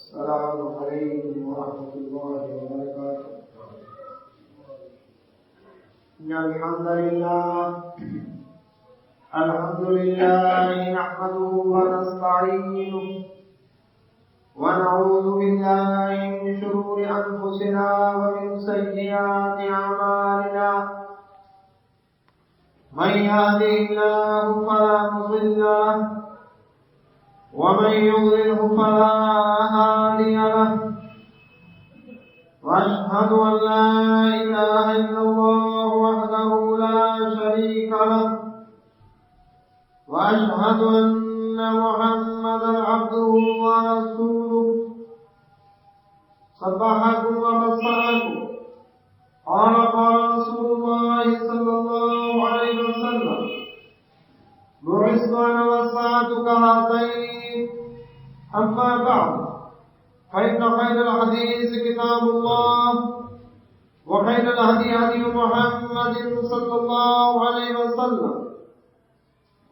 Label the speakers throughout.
Speaker 1: السلام عليكم ورحمة الله وبركاته. إن الحمد لله نحمده ونستعينه ونعوذ بالله من شرور أنفسنا ومن سيئات أعمالنا. من يهده الله فلا مضل له ومن يضلله فلا هادي له. وأشهد أن لا إله إلا الله وحده لا شريك له وأشهد أن محمدا عبده ورسوله. صبحكم ومساكم. قال رسول الله صلى الله عليه وسلم: بعثت أنا والساعة كهاتين. أما بعد، فإن خير الحديث كتاب الله، وخير الهدي هدي محمد صلى الله عليه وسلم،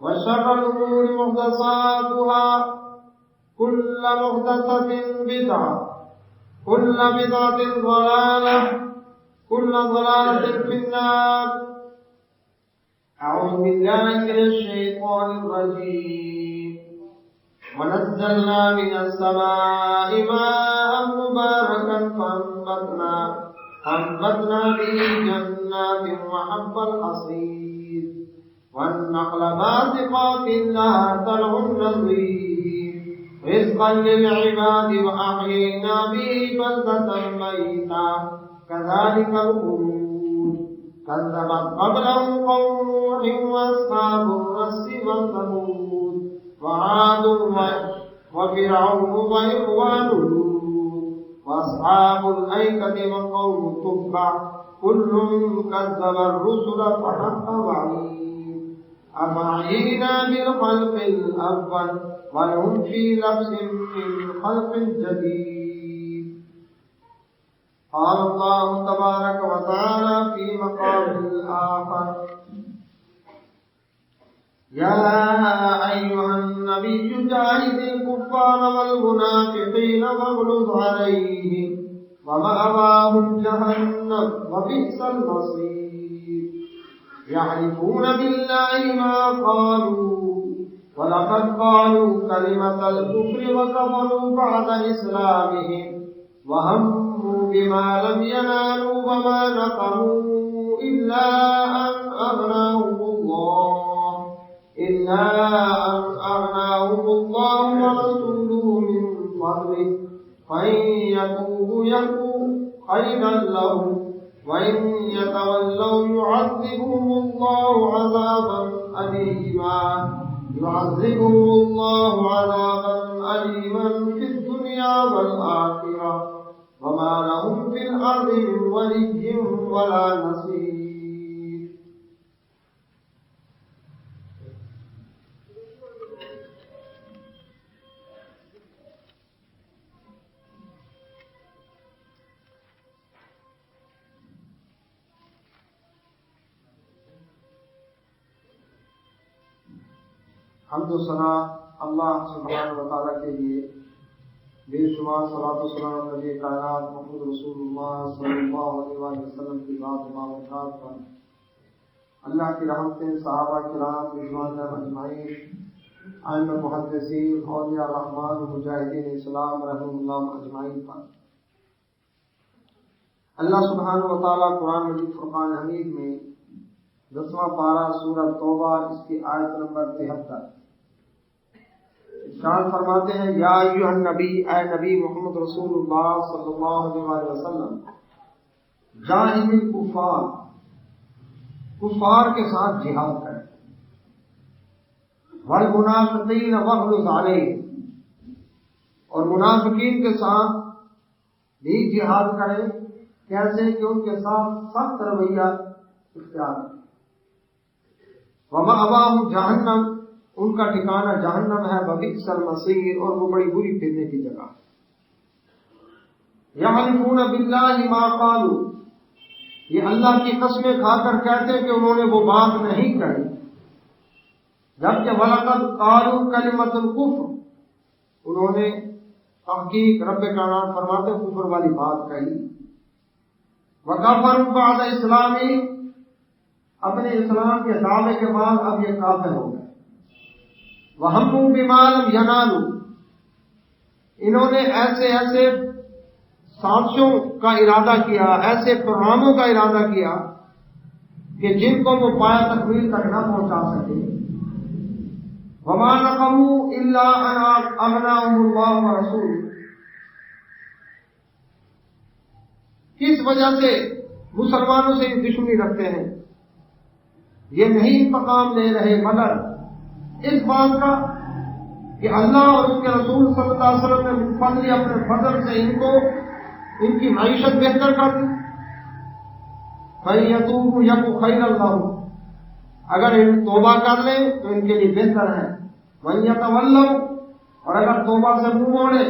Speaker 1: وشر الأمور محدثاتها، كل محدثة بدعة، كل بدعة ضلالة، كل ضلالة في النار. أعوذ بالله من الشيطان الرجيم. ونزلنا من السماء ماء مباركا فأنبتنا به جنات وحب الحصيد والنخل باسقات لها طلع نضيد رزقا للعباد وأحيينا به بلدة ميتا كذلك الخروج. كذبت قبلهم قوم نوح وأصحاب الرس وثمود وعاد وفرعون وإخوان لوط وأصحاب الأيكة وقوم تبع كل كذب الرسل فحق وعيد. أفعينا بالخلق الأول ولهم في لبس من خلق جديد. قال الله تبارك وتعالى في مقام آخر: يا أيها النبي جاهد الكفار والمنافقين واغلظ عليهم ومأواهم جهنم وبئس المصير. يحلفون بالله ما قالوا ولقد قالوا كلمة الكفر وكفروا بعد إسلامهم وهموا بما لم ينالوا وما نقموا إلا أن أغناهم الله ورسوله من فضله فإن يتوبوا يكن خيرا لهم وإن يتولوا يعذبهم الله عذابا أليما في الدنيا والآخرة وما لهم في الأرض من ولي ولا نصير. حمد و ثنا اللہ سبحانہ و تعالیٰ کے لیے، بے شمار صلاۃ و سلام نبی کائنات محمد رسول اللہ صلی اللہ علیہ وسلم کی ذات بابرکات پر. اللہ کی رحمتیں صحابہ کرام رضوان اجمعین، ائمہ محدثین، اولیاء الرحمن، مجاہدین اسلام رحمہ اللہ اجمعین پر. اللہ سبحانہ و تعالیٰ قرآن مجید فرقان حمید میں 10واں پارہ سورہ توبہ اس کی آیت نمبر 73 ارشاد فرماتے ہیں: یا ایھا النبی، اے نبی محمد رسول اللہ صلی اللہ علیہ وسلم، جاہد الکفار، کفار کے ساتھ جہاد کریں، والمنافقین واغلظ علیہم، اور منافقین کے ساتھ بھی جہاد کریں. کیسے کہ ان کے ساتھ سخت رویہ اختیار کریں. وَمَأْوَاهُمْ جہنم، ان کا ٹھکانہ جہنم ہے. وَبِئْسَ الْمَصِيرُ، اور وہ بڑی بری پھرنے کی جگہ. يَحْلِفُونَ بِاللَّهِ مَا قَالُوا، یہ اللہ کی قسمیں کھا کر کہتے کہ انہوں نے وہ بات نہیں کہی. جبکہ وَلَقَدْ قَالُوا كَلِمَةَ الْكُفْرِ، انہوں نے تحقیق رب کائنات فرماتے کفر والی بات کہی. وَكَفَرُوا بَعْدَ اسلامی، اپنے اسلام کے دعوے کے بعد اب یہ کافر ہو گئے. وَهَمُّوا بِمَا لَمْ يَنَالُوا، انہوں نے ایسے سازشوں کا ارادہ کیا، ایسے پروگراموں کا ارادہ کیا کہ جن کو وہ پایا تکمیل تک نہ پہنچا سکے. وَمَا نَقَمُوا إِلَّا أَنْ أَغْنَاهُمُ اللَّهُ وَرَسُولُهُ، کس وجہ سے مسلمانوں سے دشمنی رکھتے ہیں؟ یہ نہیں انتقام لے رہے مگر اس بات کا کہ اللہ اور اس کے رسول صلی اللہ علیہ وسلم نے فضل اپنے فضل سے ان کی معیشت بہتر کر دی. فَيَتُوبُوا يَكُ خَيْرًا لَهُمْ، اگر ان توبہ کر لیں تو ان کے لیے بہتر ہے. وَيَتَوَلَّوْا، اور اگر توبہ سے منہ موڑے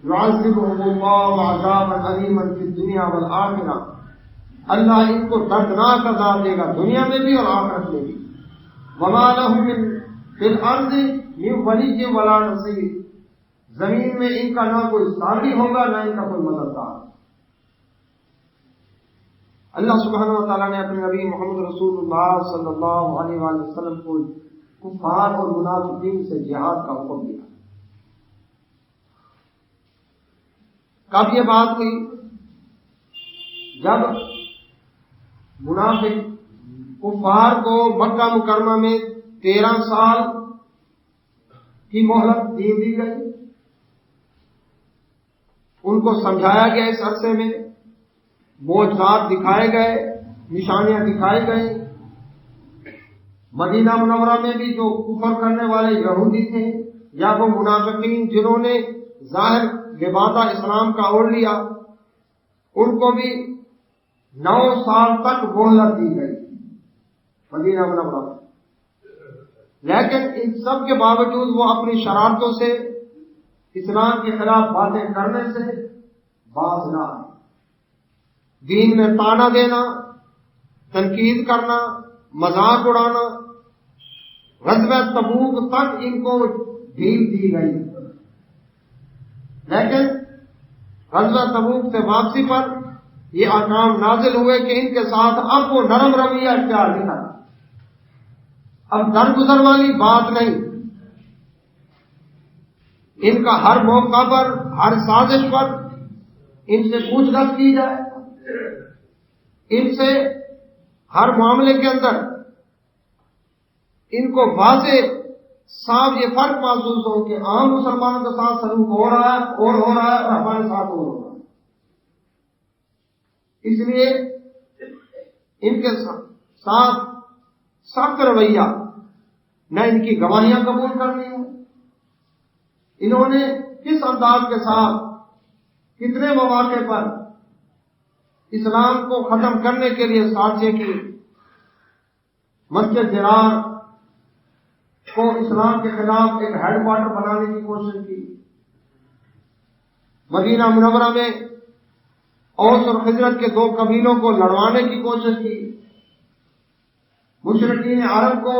Speaker 1: يُعَذِّبُهُمُ اللَّهُ عَذَابًا أَلِيمًا فِي الدُّنْيَا وَالْآخِرَةِ، اللہ ان کو دردناک عذاب دے گا دنیا میں بھی اور آخرت میں بھی. وَمَا لَهُم فِي الْأَرْضِ مِن وَلِيٍّ وَلَا نَصِيرٍ، زمین میں ان کا نہ کوئی ساتھی ہوگا نہ ان کا کوئی مددگار. اللہ سبحانہ و تعالیٰ نے اپنے نبی محمد رسول اللہ صلی اللہ علیہ وآلہ وسلم کو کفار اور منافقین سے جہاد کا حکم دیا. کب یہ بات ہوئی؟ جب منافق کفار کو مکہ مکرمہ میں 13 سال کی مہلت دی گئی. ان کو سمجھایا گیا اس عرصے میں، معجزات دکھائے گئے، نشانیاں دکھائی گئی. مدینہ منورہ میں بھی جو کفر کرنے والے یہودی تھے یا وہ منافقین جنہوں نے ظاہر لبادہ اسلام کا اوڑھ لیا، ان کو بھی 9 سال تک مہلت دی گئی مدینہ منورہ میں. لیکن ان سب کے باوجود وہ اپنی شرارتوں سے، اسلام کے خلاف باتیں کرنے سے باز نہ آئے. دین میں طعنہ دینا، تنقید کرنا، مذاق اڑانا، غزوہ تبوک تک ان کو ڈھیل دی گئی. لیکن غزوہ تبوک سے واپسی پر یہ احکام نازل ہوئے کہ ان کے ساتھ اب وہ نرم رویہ اختیار نہیں کرنا. اب درگزر والی بات نہیں، ان کا ہر موقع پر، ہر سازش پر ان سے پوچھ گچھ کی جائے، ان سے ہر معاملے کے اندر ان کو واضح صاحب یہ فرق محسوس ہو کہ عام مسلمانوں کے ساتھ سلوک ہو رہا ہے اور ہمارے ساتھ اور ہو رہا ہے. اس لیے ان کے ساتھ سخت رویہ، نہ ان کی گواہیاں قبول کرنی ہے. انہوں نے کس انداز کے ساتھ کتنے مواقع پر اسلام کو ختم کرنے کے لیے سازشیں کی. مسجد ضرار کو اسلام کے خلاف ایک ہیڈ کوارٹر بنانے کی کوشش کی. مدینہ منورہ میں اوس اور خزرج کے 2 قبیلوں کو لڑوانے کی کوشش کی. مشرکین عرب کو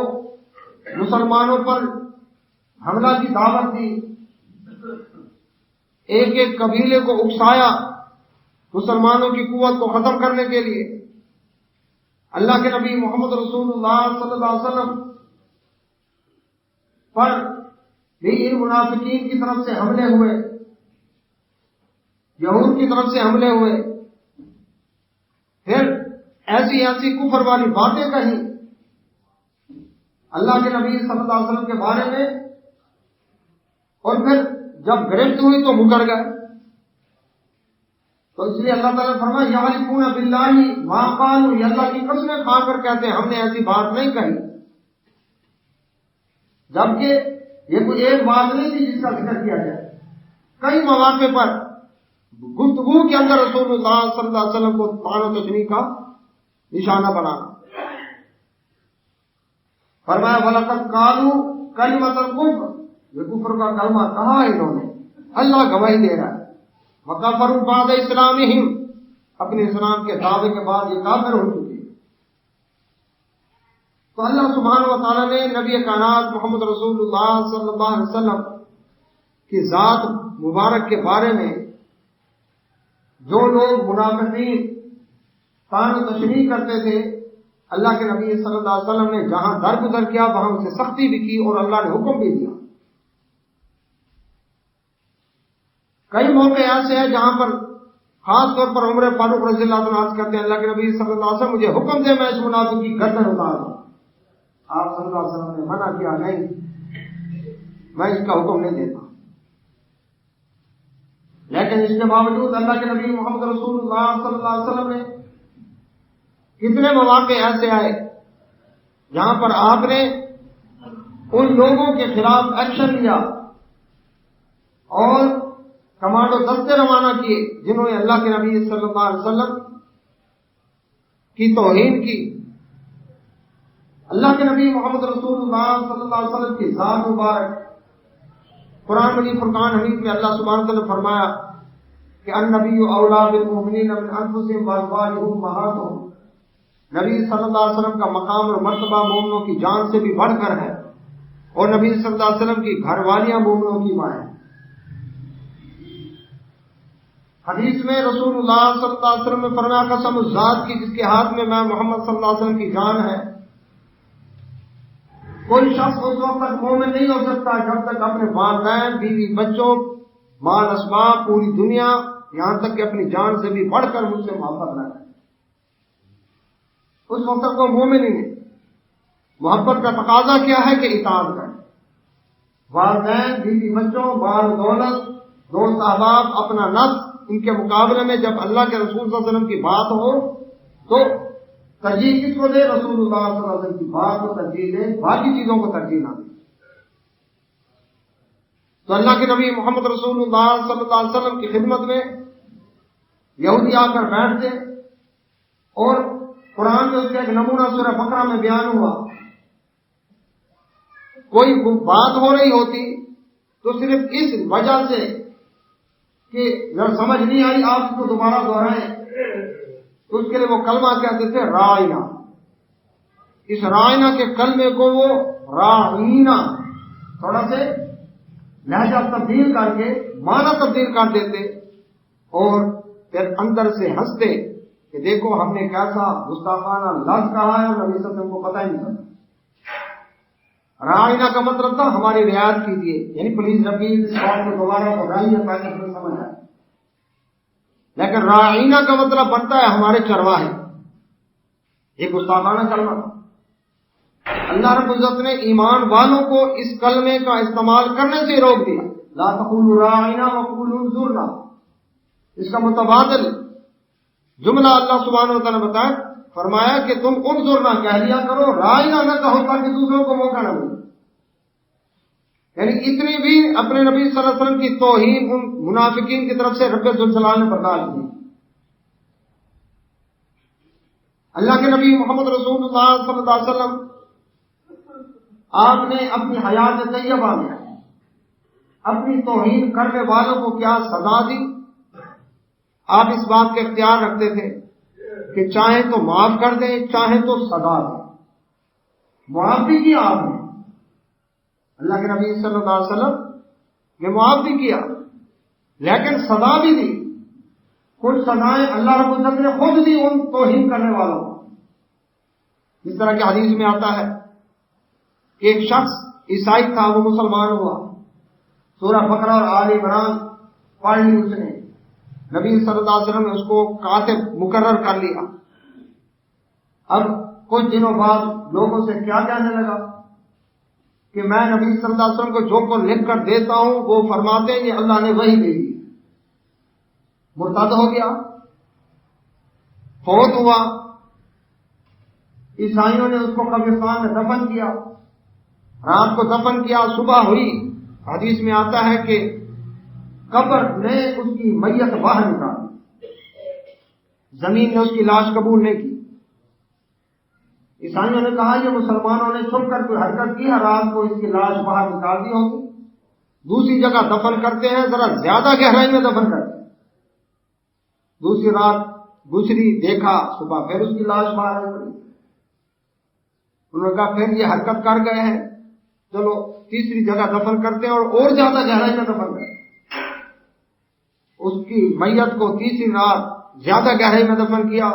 Speaker 1: مسلمانوں پر حملہ کی دعوت دی. ایک قبیلے کو اکسایا مسلمانوں کی قوت کو ختم کرنے کے لیے. اللہ کے نبی محمد رسول اللہ صلی اللہ علیہ وسلم پر بھی ان منافقین کی طرف سے حملے ہوئے، یہود کی طرف سے حملے ہوئے. پھر ایسی کفر والی باتیں کہیں اللہ کے نبی صلی اللہ علیہ وسلم کے بارے میں، اور پھر جب گرفت ہوئی تو مکر گئے. تو اس لیے اللہ تعالیٰ نے فرمایا یحلفون باللہ ما قالوا، یہ اللہ کی قسمیں کھا کر کہتے ہیں ہم نے ایسی بات نہیں کہی. جبکہ یہ کوئی ایک بات نہیں تھی جس کا ذکر کیا جائے. کئی مواقع پر گفتگو کے اندر رسول اللہ صلی اللہ علیہ وسلم کو طعن و تشنیع کا نشانہ بنانا. فرمایا وَلَقَدْ قَالُوا كَلِمَةَ الْكُفْرِ، یہ کفر کا کلمہ کہا انہوں نے، اللہ گواہی دے رہا ہے. وَكَفَرُوا بَعْدَ اسْلَامِهِمْ، اپنے اسلام کے دعوے کے بعد یہ کافر ہو چکے. تو اللہ سبحانہ و تعالیٰ نے نبی کائنات محمد رسول اللہ صلی اللہ علیہ وسلم کی ذات مبارک کے بارے میں جو لوگ منافقین طعن و تشریح کرتے تھے، اللہ کے نبی صلی اللہ علیہ وسلم نے جہاں درگزر کیا وہاں ان سے سختی بھی کی اور اللہ نے حکم بھی دیا۔ کئی موقع ایسے ہیں جہاں پر خاص طور پر عمر فاروق رضی اللہ عنہ عرض کرتے ہیں اللہ کے نبی صلی اللہ علیہ وسلم مجھے حکم دے میں اس منافق کی گردن اتار دوں۔ آپ صلی اللہ علیہ وسلم نے منع کیا، نہیں، میں اس کا حکم نہیں دیتا۔ لیکن اس کے باوجود اللہ کے نبی محمد رسول اللہ صلی اللہ علیہ وسلم نے کتنے مواقع ایسے آئے جہاں پر آپ نے ان لوگوں کے خلاف ایکشن لیا اور کمانڈو دستے روانہ کیے جنہوں نے اللہ کے نبی صلی اللہ علیہ وسلم کی توہین کی، اللہ کے نبی محمد رسول اللہ صلی اللہ علیہ وسلم کی ذات مبارک۔ قرآن مجید فرقان حمید میں اللہ سبحانہ وتعالی نے فرمایا کہ النبی اولیٰ بالمؤمنین من انفسہم وازواجہ امہاتہم، نبی صلی اللہ علیہ وسلم کا مقام اور مرتبہ مومنوں کی جان سے بھی بڑھ کر ہے، اور نبی صلی اللہ علیہ وسلم کی گھر والیاں مومنوں کی ماں ہیں۔ حدیث میں رسول اللہ صلی اللہ علیہ وسلم نے فرمایا قسم اس ذات کی جس کے ہاتھ میں محمد صلی اللہ علیہ وسلم کی جان ہے، کوئی شخص اس وقت تک مومن نہیں ہو سکتا جب تک اپنے والدین، بیوی، بچوں، مال اسباب، پوری دنیا، یہاں تک کہ اپنی جان سے بھی بڑھ کر مجھ سے محبت نہ کرے، اس وقت تک وہ مومن ہی نہیں۔ محبت کا تقاضا کیا ہے کہ اطاعت کریں، والدین، بیوی، بچوں، مال دولت، دوست احباب، اپنا نفس، ان کے مقابلے میں جب اللہ کے رسول صلی اللہ علیہ وسلم کی بات ہو تو ترجیح کس کو دے؟ رسول اللہ صلی اللہ علیہ وسلم کی بات کو ترجیح دے، باقی چیزوں کو ترجیح نہ دے۔ تو اللہ کے نبی محمد رسول اللہ صلی اللہ علیہ وسلم کی خدمت میں یہودی آ کر بیٹھتے اور قرآن میں اس کا ایک نمونہ سورہ بقرہ میں بیان ہوا، کوئی بات ہو رہی ہوتی تو صرف اس وجہ سے کہ اگر سمجھ نہیں آئی آپ اس کو دوبارہ دہرائیں تو اس کے لیے وہ کلمہ کہتے تھے رائنا۔ اس رائنا کے کلمے کو وہ رائنا تھوڑا سے لہجہ تبدیل کر کے معنی تبدیل کر دیتے اور پھر اندر سے ہنستے کہ دیکھو ہم نے کیسا گستاخانہ لفظ کہا ہے اور نبی صلی اللہ علیہ وسلم کو پتہ ہی نہیں چلتا۔ رائنا کا مطلب تھا ہماری رعایت کیجیے، یعنی پلیز رپیٹ اس بات کو دوبارہ دہرائیے تاکہ ہمیں سمجھ آئے۔ لیکن رائنا کا مطلب بنتا ہے ہمارے چرواہے، یہ گستاخانہ کلمہ تھا۔ اللہ رب العزت نے ایمان والوں کو اس کلمے کا استعمال کرنے سے روک دیا، لا تقولوا رائنا وقولوا انظرنا۔ اس کا متبادل جملہ اللہ سبحانہ و تعالیٰ نے بتایا، فرمایا کہ تم انظرنا کہہ لیا کرو، رائنا نہ کہو تاکہ دوسروں کو موقع نہ ملے۔ یعنی اتنی بھی اپنے نبی صلی اللہ علیہ وسلم کی توہین ان منافقین کی طرف سے رب ذوالجلال نے برداشت کی۔ اللہ کے نبی محمد رسول اللہ صلی اللہ علیہ وسلم آپ نے اپنی حیات طیبہ میں اپنی توہین کرنے والوں کو کیا سزا دی؟ آپ اس بات کا اختیار رکھتے تھے کہ چاہیں تو معاف کر دیں، چاہیں تو سزا دیں۔ معاف بھی کیا آپ نے، اللہ کے نبی صلی اللہ علیہ وسلم نے معاف بھی کیا لیکن سزا بھی دی۔ کچھ سزائیں اللہ رب العزت نے خود دی ان توہین کرنے والوں کو۔ جس طرح کہ حدیث میں آتا ہے کہ ایک شخص عیسائی تھا، وہ مسلمان ہوا، سورہ بقرہ اور آل عمران پڑھ لی اس نے، نبی صلی اللہ علیہ وسلم نے اس کو کاتب مقرر کر لیا۔ اب کچھ دنوں بعد لوگوں سے کیا کہنے لگا کہ میں نبی صلی اللہ علیہ وسلم کو جو کو لکھ کر دیتا ہوں وہ فرماتے ہیں یہ اللہ نے وہی دے دی۔ مرتد ہو گیا، فوت ہوا، عیسائیوں نے اس کو قبرستان میں دفن کیا، رات کو دفن کیا، صبح ہوئی، حدیث میں آتا ہے کہ قبر نے اس کی میت باہر نکالی، زمین نے اس کی لاش قبول نہیں کی۔ عیسائیوں نے کہا یہ مسلمانوں نے چھپ کر کوئی حرکت کی ہے، رات کو اس کی لاش باہر نکال دی ہوگی، دوسری جگہ دفن کرتے ہیں، ذرا زیادہ گہرائی میں دفن کرتے ہیں۔ دوسری رات گزری، دیکھا، صبح پھر اس کی لاش باہر نکلی۔ انہوں نے کہا پھر یہ حرکت کر گئے ہیں، چلو تیسری جگہ دفن کرتے ہیں اور زیادہ گہرائی میں دفن کرتے ہیں. اس کی میت کو تیسری رات زیادہ گہرائی میں دفن کیا.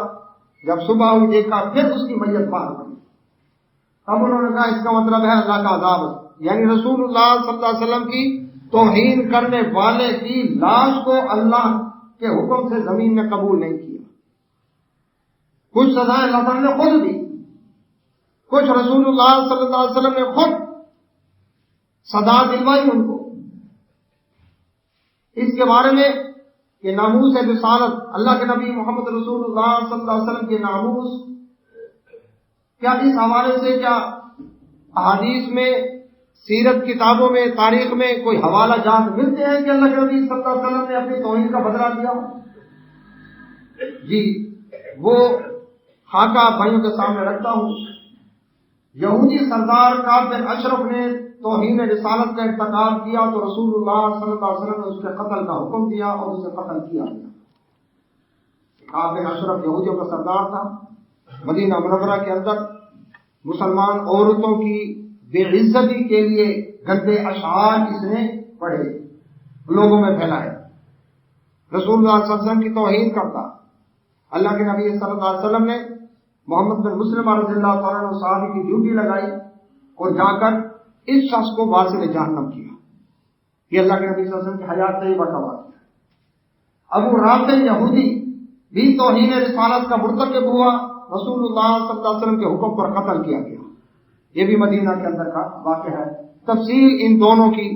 Speaker 1: جب صبح ہوئی دیکھا پھر اس کی میت باہر پڑی. اب انہوں نے کہا اس کا مطلب ہے اللہ کا عذاب ہے. یعنی رسول اللہ صلی اللہ علیہ وسلم کی توہین کرنے والے کی لاش کو اللہ کے حکم سے زمین میں قبول نہیں کیا. کچھ سزائیں اللہ تعالیٰ نے خود دی, کچھ رسول اللہ صلی اللہ علیہ وسلم نے خود سزا دلوائی ان کو. اس کے بارے میں کہ ناموس رسالت, اللہ کے نبی محمد رسول اللہ صلی اللہ علیہ وسلم کے ناموس, کیا اس حوالے سے کیا احادیث میں, سیرت کتابوں میں, تاریخ میں کوئی حوالہ جات ملتے ہیں کہ اللہ کے نبی صلی اللہ علیہ وسلم نے اپنی توہین کا بدلہ دیا؟ جی, وہ خاکہ بھائیوں کے سامنے رکھتا ہوں. یہودی سردار کعب بن اشرف نے توہین رسالت کا ارتکاب کیا تو رسول اللہ صلی اللہ علیہ وسلم نے اس کے قتل کا حکم دیا اور اسے قتل کیا گیا. کعب بن اشرف یہودیوں کا سردار تھا. مدینہ منورہ کے اندر مسلمان عورتوں کی بے عزتی کے لیے گندے اشعار اس نے پڑھے, لوگوں میں پھیلائے. رسول اللہ صلی اللہ علیہ وسلم کی توہین کرتا. اللہ کے نبی صلی اللہ علیہ وسلم نے محمد بن مسلم رضی اللہ تعالیٰ عنہ صحابی کی ڈیوٹی لگائی اور جا کر اس شخص کو واصل جہنم کیا. یہ اللہ کے نبی صلی اللہ علیہ وسلم کی حیات طیبہ کا واقعہ ہے. ابو رافع یہودی بھی توہین رسالت کا مرتکب ہوا, رسول اللہ صلی اللہ علیہ وسلم کے حکم پر قتل کیا گیا. یہ بھی مدینہ کے اندر کا واقعہ ہے. تفصیل ان دونوں کی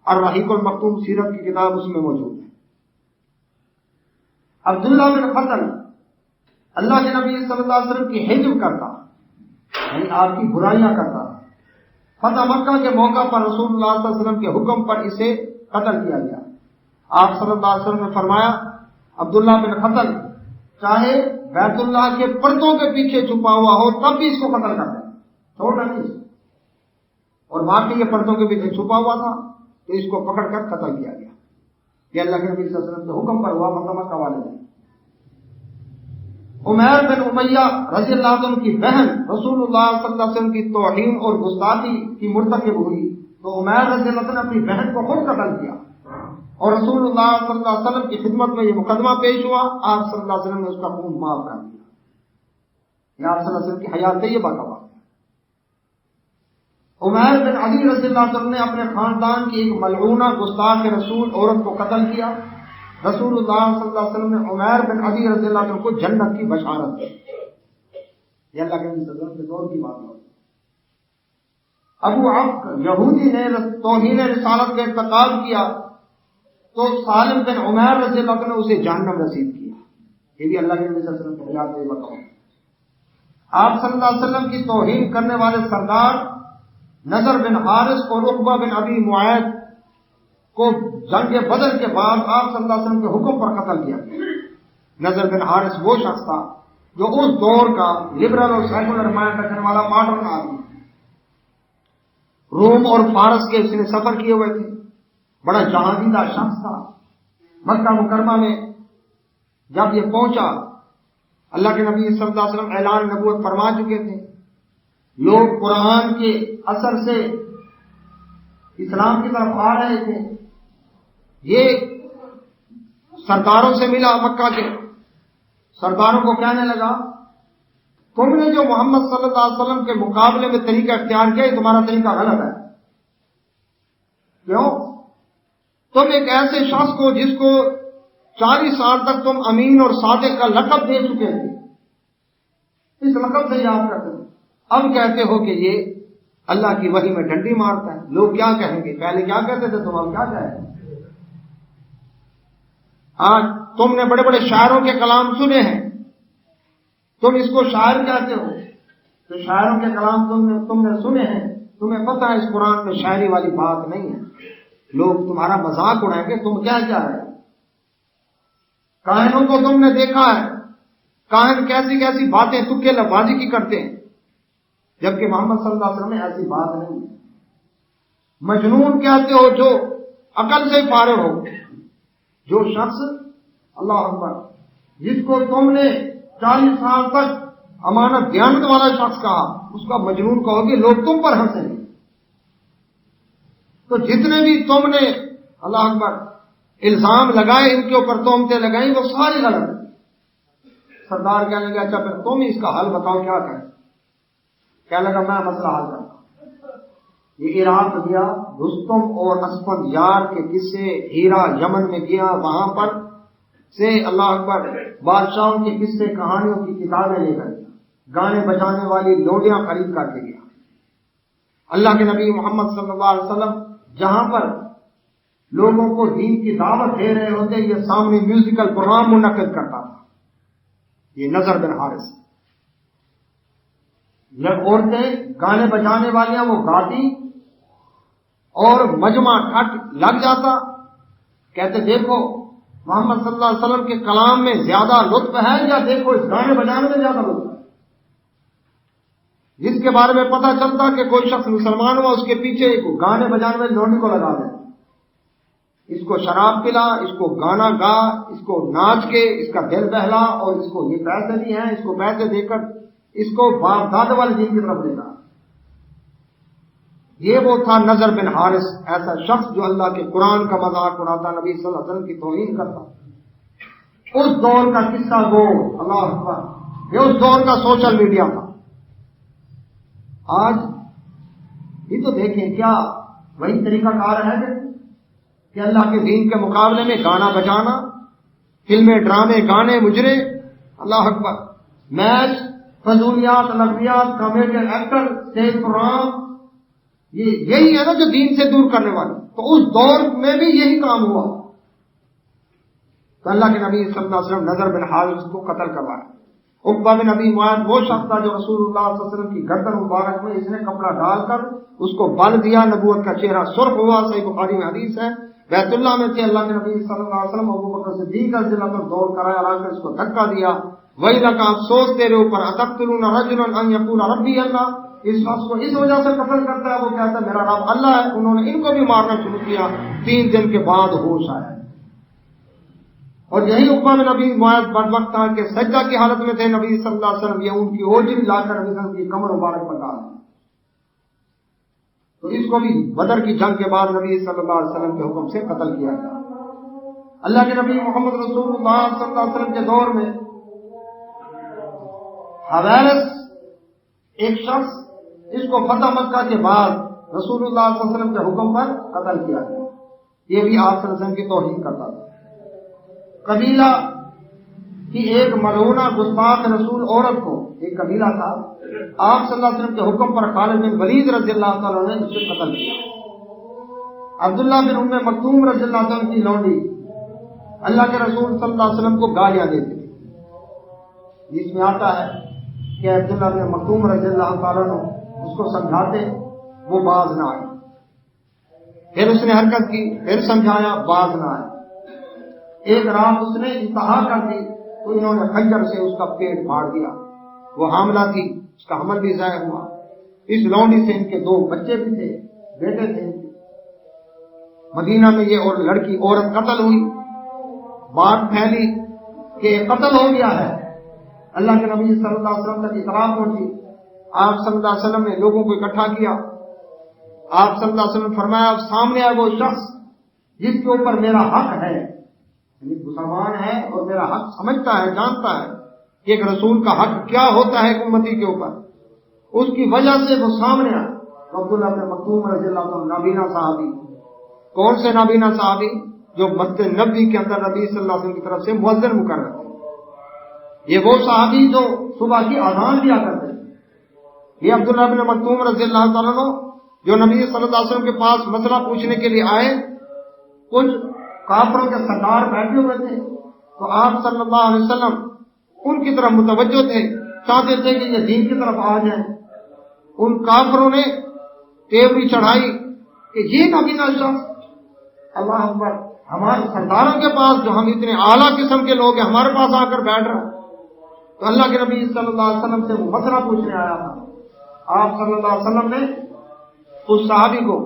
Speaker 1: الرحیق المختوم سیرت کی کتاب اس میں موجود ہے. عبداللہ بن قتل اللہ کے نبی صلی اللہ علیہ وسلم کی حجب کرتا, یعنی آپ کی برائیاں کرتا. فتح مکہ کے موقع پر رسول اللہ صلی اللہ علیہ وسلم کے حکم پر اسے قتل کیا گیا. آپ صلی اللہ علیہ وسلم نے فرمایا عبداللہ بن قتل چاہے بیت اللہ کے پردوں کے پیچھے چھپا ہوا ہو تب بھی اس کو قتل کر دیں, چھوڑنا نہیں اسے. اور واقعی یہ پردوں کے پیچھے چھپا ہوا تھا تو اس کو پکڑ کر قتل کیا گیا. یہ اللہ کے نبی صلی اللہ علیہ وسلم کے حکم پر ہوا فتح مکہ والے دن. عمیر بن امیہ رضی اللہ عنہ کی بہن رسول اللہ صلی اللہ علیہ وسلم کی توہین اور گستاخی کی مرتکب ہوئی تو عمیر رضی اللہ عنہ نے اپنی بہن کو خود قتل کیا اور رسول اللہ صلی اللہ علیہ وسلم کی خدمت میں یہ مقدمہ پیش ہوا. آپ صلی اللہ علیہ وسلم نے اس کا خون معاف کر دیا. یہ آپ صلی اللہ علیہ وسلم کی حیات طیبہ کا واقعہ. عمیر بن علی رضی اللہ عنہ نے اپنے خاندان کی ایک ملعونہ گستاخ رسول عورت کو قتل کیا. رسول اللہ صلی اللہ علیہ وسلم نے عمیر بن علی رضی اللہ عنہ کو جنت کی بشارت دی. یہ اللہ کے نبی صلی اللہ علیہ وسلم کے دور کی بات ہے. ابو عبد یہودی نے توہین رسالت کا ارتکاب کیا تو سالم بن عمیر رضی اللہ عنہ نے اسے جہنم نصیب کیا. یہ بھی اللہ کے نبی صلی اللہ علیہ وسلم کی حیات طیبہ کا. آپ صلی اللہ علیہ وسلم کی توہین کرنے والے سردار نضر بن حارث اور عقبہ بن ابی معیط کو جنگ بدر کے بعد آپ صلی اللہ علیہ وسلم کے حکم پر قتل کیا گیا. نضر بن حارث وہ شخص تھا جو اس دور کا لبرل اور سیکولر مائنڈ رکھنے والا ماڈرن آدمی. روم اور فارس کے اس نے سفر کیے ہوئے تھے, بڑا جہاندیدہ شخص تھا. مکہ مکرمہ میں جب یہ پہنچا اللہ کے نبی صلی اللہ علیہ وسلم اعلان نبوت فرما چکے تھے. لوگ قرآن کے اثر سے اسلام کی طرف آ رہے تھے. یہ سرداروں سے ملا, مکہ کے سرداروں کو کہنے لگا تم نے جو محمد صلی اللہ علیہ وسلم کے مقابلے میں طریقہ اختیار کیا یہ تمہارا طریقہ غلط ہے. کیوں؟ تم ایک ایسے شخص کو جس کو 40 سال تک تم امین اور صادق کا لقب دے چکے تھے, اس لقب سے یاد کرتے تھے, اب کہتے ہو کہ یہ اللہ کی وحی میں ڈنڈی مارتا ہے. لوگ کیا کہیں گے؟ پہلے کیا کہتے تھے تم, اب کیا کہیں؟ آج تم نے بڑے بڑے شاعروں کے کلام سنے ہیں, تم اس کو شاعر کہتے ہو. تو شاعروں کے کلام تم نے سنے ہیں, تمہیں پتہ ہے اس قرآن میں شاعری والی بات نہیں ہے. لوگ تمہارا مذاق اڑائیں گے, تم کیا کیا رہے. کاہنوں کو تم نے دیکھا ہے, کاہن کیسی کیسی باتیں تکے لبازی کی کرتے ہیں, جبکہ محمد صلی اللہ علیہ وسلم میں ایسی بات نہیں ہے. مجنون کہتے ہو جو عقل سے فارغ ہو. جو شخص اللہ اکبر جس کو تم نے 40 سال تک امانت دیانت والا شخص کہا اس کا مجنون کہو گے, لوگ تم پر ہنسیں گے. تو جتنے بھی تم نے اللہ اکبر الزام لگائے، ان کے اوپر تہمتیں لگائیں، وہ ساری غلط ہے۔ سردار کہنے لگا اچھا پھر تم اس کا حل بتاؤ کیا کریں؟ کہنے لگا میں مسئلہ حل کرتا ہوں۔ یہ عراق گیا، رستم اور اسفند یار کے قصے، ہیرا یمن میں گیا، وہاں پر سے اللہ اکبر بادشاہوں کے قصے کہانیوں کی کتابیں لے کر گیا، گانے بجانے والی لوڈیاں خرید کر کے گیا۔ اللہ کے نبی محمد صلی اللہ علیہ وسلم جہاں پر لوگوں کو دین کی دعوت دے رہے ہوتے، یہ سامنے میوزیکل پروگرام منعقد کرتا تھا۔ یہ نذر بن حارث، عورتیں گانے بجانے والیاں وہ گاتی اور مجمع ٹھٹ لگ جاتا، کہتے دیکھو محمد صلی اللہ علیہ وسلم کے کلام میں زیادہ لطف ہے یا دیکھو اس گانے بجانے میں زیادہ لطف ہے۔ جس کے بارے میں پتہ چلتا کہ کوئی شخص مسلمان ہوا، اس کے پیچھے گانے بجانے میں لونڈی کو لگا دے، اس کو شراب پلا، اس کو گانا گا، اس کو ناچ کے اس کا دل بہلا، اور اس کو یہ پیسے بھی ہیں، اس کو پیسے دے کر اس کو باپ دادے والے دین کی طرف لے جا۔ یہ وہ تھا نذر بن حارث، ایسا شخص جو اللہ کے قرآن کا مذاق اڑاتا، نبی صلی اللہ علیہ وسلم کی توہین کرتا۔ اس دور کا قصہ گو، اللہ اکبر، یہ اس دور کا سوشل میڈیا تھا۔ آج یہ تو دیکھیں کیا وہی طریقہ کار ہے کہ اللہ کے دین کے مقابلے میں گانا بجانا، فلمیں، ڈرامے، گانے، مجرے، اللہ اکبر، میچ، فضولیات، لغویات، کامیڈین ایکٹر، اسٹیج پروگرام، یہی ہے نا جو دین سے دور کرنے والے۔ تو اس دور میں بھی یہی کام ہوا، تو اللہ کے نبی صلی اللہ علیہ وسلم نذر بن حارث کو قتل کروایا۔ عقبہ بن ابی معاذ وہ شخص تھا جو رسول اللہ صلی اللہ علیہ وسلم کی گردن مبارک میں اس نے کپڑا ڈال کر اس کو بل دیا، نبوت کا چہرہ سرخ ہوا، صحیح بخاری میں حدیث ہے۔ بیت اللہ میں تھے، اللہ کے نبی صلی اللہ علیہ وسلم ابو بکر صدیق رضی اللہ عنہ دوڑ کر آیا، لا کر اس کو دھکا دیا۔ وہی لگا افسوس تیرے اوپر، اتقتلون رجلا ان یقول ربی اللہ، اس شخص کو اس وجہ سے قتل کرتا ہے، وہ کہتا ہے میرا رب اللہ ہے۔ انہوں نے ان کو بھی مارنا شروع کیا، 3 دن کے بعد ہوش آیا۔ اور یہی عقبہ بن ابی معاذ بدبخت تھا کہ سجدہ کی حالت میں تھے، نبی صلی اللہ علیہ وسلم یہ ان کی اوجری لا کر نبی صلی اللہ علیہ وسلم کی کمر مبارک پر ڈال دی۔ تو اس کو بھی بدر کی جنگ کے بعد نبی صلی اللہ علیہ وسلم کے حکم سے قتل کیا گیا۔ اللہ کے نبی محمد رسول اللہ صلی اللہ علیہ وسلم کے دور میں حویرث ایک شخص، اس کو فتح مکہ کے بعد رسول اللہ صلی اللہ علیہ وسلم کے حکم پر قتل کیا گیا۔ یہ بھی آپ صلی اللہ علیہ وسلم کی توہین کرتا تھا۔ قبیلہ کی ایک ملعونہ گستاخ رسول عورت کو، ایک قبیلہ تھا، آپ صلی اللہ علیہ وسلم کے حکم پر خالد بن ولید رضی اللہ تعالیٰ نے اسے قتل کیا۔ عبداللہ بن ام مکتوم رضی اللہ تعالیٰ کی لونڈی اللہ کے رسول صلی اللہ علیہ وسلم کو گالیاں دیتی تھی، جس میں آتا ہے کہ عبداللہ بن مکتوم رضی اللہ تعالیٰ نے اس کو سمجھاتے، وہ باز نہ آئی، پھر اس نے حرکت کی، پھر سمجھایا، باز نہ آئی۔ ایک رات اس نے انتہا کر دی تو انہوں نے خنجر سے اس کا پیٹ پھاڑ دیا، وہ حاملہ تھی، اس کا حمل بھی ضائع ہوا۔ اس لونڈی سے ان کے 2 بچے بھی تھے، بیٹے تھے۔ مدینہ میں یہ اور لڑکی عورت قتل ہوئی، بات پھیلی کہ قتل ہو گیا ہے، اللہ کے نبی صلی اللہ علیہ وسلم تک اطلاع پہنچی۔ آپ صلی اللہ علیہ وسلم نے لوگوں کو اکٹھا کیا، آپ صلی اللہ علیہ وسلم نے فرمایا اب سامنے ہے وہ شخص جس کے اوپر میرا حق ہے، مسلمان ہے اور میرا حق سمجھتا ہے، جانتا ہے کہ ایک رسول کا حق کیا ہوتا ہے ایک امتی کے اوپر، اس کی وجہ سے وہ سامنے آیا۔ عبداللہ بن مکتوم رضی اللہ عنہ نابینا صحابی، کون سے نابینا صحابی؟ جو مسجد نبوی کے اندر نبی صلی اللہ علیہ وسلم کی طرف سے مؤذن مقرر تھے۔ یہ وہ صحابی جو صبح کی اذان دیا کرتے تھے۔ یہ عبداللہ بن مکتوم رضی اللہ تعالیٰ عنہ جو نبی صلی اللہ علیہ وسلم کے پاس مسئلہ پوچھنے کے لیے آئے، کچھ کافروں کے سردار بیٹھے ہوئے تھے، تو آپ صلی اللہ علیہ وسلم ان کی طرف متوجہ تھے، چاہتے تھے کہ یہ دین کی طرف آ جائیں۔ ان کافروں نے تیوری چڑھائی کہ یہ نابینا شخص، اللہ اکبر، ہمارے سرداروں کے پاس جو ہم اتنے اعلیٰ قسم کے لوگ ہیں ہمارے پاس آ کر بیٹھ رہا ہے۔ تو اللہ کے نبی صلی اللہ علیہ وسلم سے وہ مسئلہ پوچھنے آیا تھا۔ آپ صلی اللہ علیہ وسلم نے اس صحابی کو،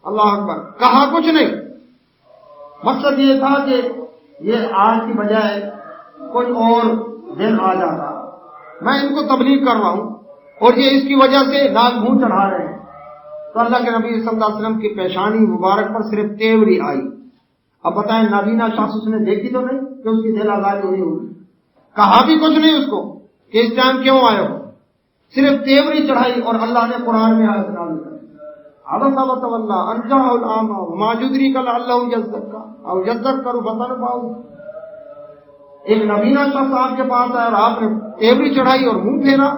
Speaker 1: اللہ اکبر، کہا کچھ نہیں، مقصد یہ تھا کہ یہ آج کی بجائے کوئی اور دن آ جاتا، میں ان کو تبلیغ کر رہا ہوں اور یہ اس کی وجہ سے ناک منہ چڑھا رہے ہیں، تو اللہ کے نبی صلی اللہ علیہ وسلم کی پیشانی مبارک پر صرف تیوری آئی. اب بتائیں نابینا شخص اس نے دیکھی تو نہیں کہ اس کی دل آزاری ہوئی ہوگی؟ کہا بھی کچھ نہیں اس کو کہ اس ٹائم کیوں آئے ہو، صرف تیوری چڑھائی. اور اللہ نے قرآن میں آیت نازل کر عبس وتولی ان جاءه الاعمى وما يدريك لعله يزكى او يذكر فتنفعه. ایک نابینا شخص آپ کے پاس آیا اور آپ نے تیوری چڑھائی اور منہ پھیرا.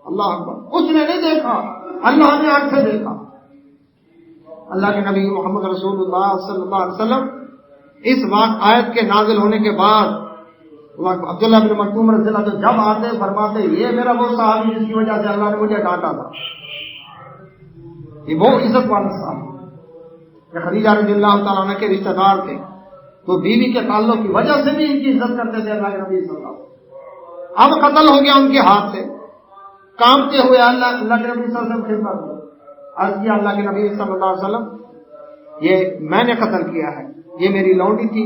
Speaker 1: اللہ اکبر. اس نے نہیں دیکھا، اللہ نے آنکھ سے دیکھا. اللہ کے نبی محمد رسول اللہ صلی اللہ علیہ وسلم اس آیت کے نازل ہونے کے بعد عبداللہ بن مکتوم رضی اللہ عنہ جب آتے فرماتے یہ میرا وہ صحابی جس کی وجہ سے اللہ نے مجھے ڈانٹا تھا. یہ وہ عزت والا صحابی کہ خدیجہ رضی اللہ تعالیٰ عنہ کے رشتہ دار تھے، تو بیوی کے تعلق کی وجہ سے بھی ان کی عزت کرتے تھے اللہ کے نبی صلی اللہ علیہ وسلم. اب قتل ہو گیا ان کے ہاتھ سے، کامتے ہوئے اللہ کے نبی صلی اللہ علیہ وسلم خدمت ہو. عرض کیا اللہ کے نبی صلی اللہ علیہ وسلم یہ میں نے قتل کیا ہے، یہ میری لونڈی تھی،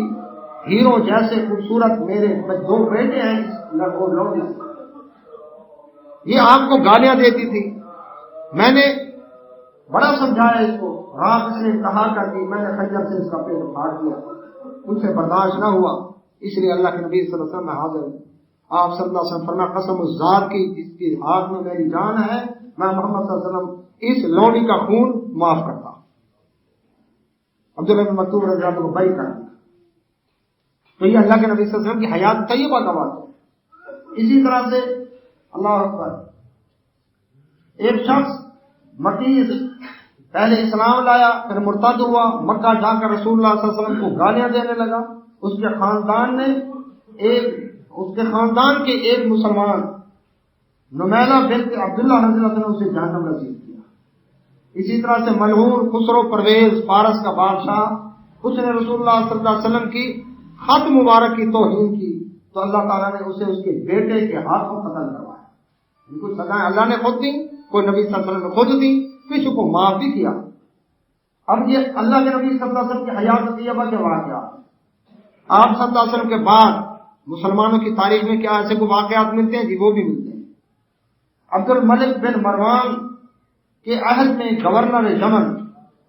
Speaker 1: ہیرو جیسے خوبصورت میرے دو بیٹے ہیں لونڈی، یہ آپ کو گالیاں دیتی تھی، میں نے بڑا سمجھایا اس کو، رات اس نے انتہا کر دی، میں نے خنجر سے اس کا پیٹ پھاڑ دیا، ان سے برداشت نہ ہوا، اس لیے اللہ کے نبی صلی اللہ علیہ وسلم میں حاضر ہوں. آپ صلی اللہ علیہ وسلم فرمایا قسم اس ذات کی جس کے ہاتھ میں میری جان ہے، میں محمد صلی اللہ علیہ وسلم اس لونڈی کا خون معاف کرتا. عبداللہ بن مکتوم رضی اللہ عنہ کو بیع کر دیا. تو یہ اللہ کے نبی صلی اللہ علیہ وسلم کی حیات طیبہ کا بات ہے. اسی طرح سے اللہ اکبر، ایک شخص مکیز پہلے اسلام لایا پھر مرتد ہوا، مکہ جا کر رسول اللہ صلی اللہ علیہ وسلم کو گالیاں دینے لگا. اس کے خاندان کے ایک مسلمان نمیلہ بنت عبداللہ رضی اللہ عنہ نے اسے جہنم نصیب کیا. اسی طرح سے ملعون خسرو پرویز فارس کا بادشاہ، اس نے رسول اللہ صلی اللہ علیہ وسلم کی خط مبارک کی توہین کی تو اللہ تعالیٰ نے اسے اس کے بیٹے کے ہاتھوں قتل کروایا. کوئی سزائیں اللہ نے خود دی، کوئی نبی صلی اللہ علیہ وسلم نے خود دی، کسی کو معاف بھی کیا. اب یہ اللہ کے نبی صلی اللہ علیہ وسلم کی حیات طیبہ کے واقعات. آپ صلی اللہ علیہ وسلم کے بعد مسلمانوں کی تاریخ میں کیا ایسے کوئی واقعات ملتے ہیں؟ جی وہ بھی ملتے ہیں. عبد الملک بن مروان کے عہد میں گورنر یمن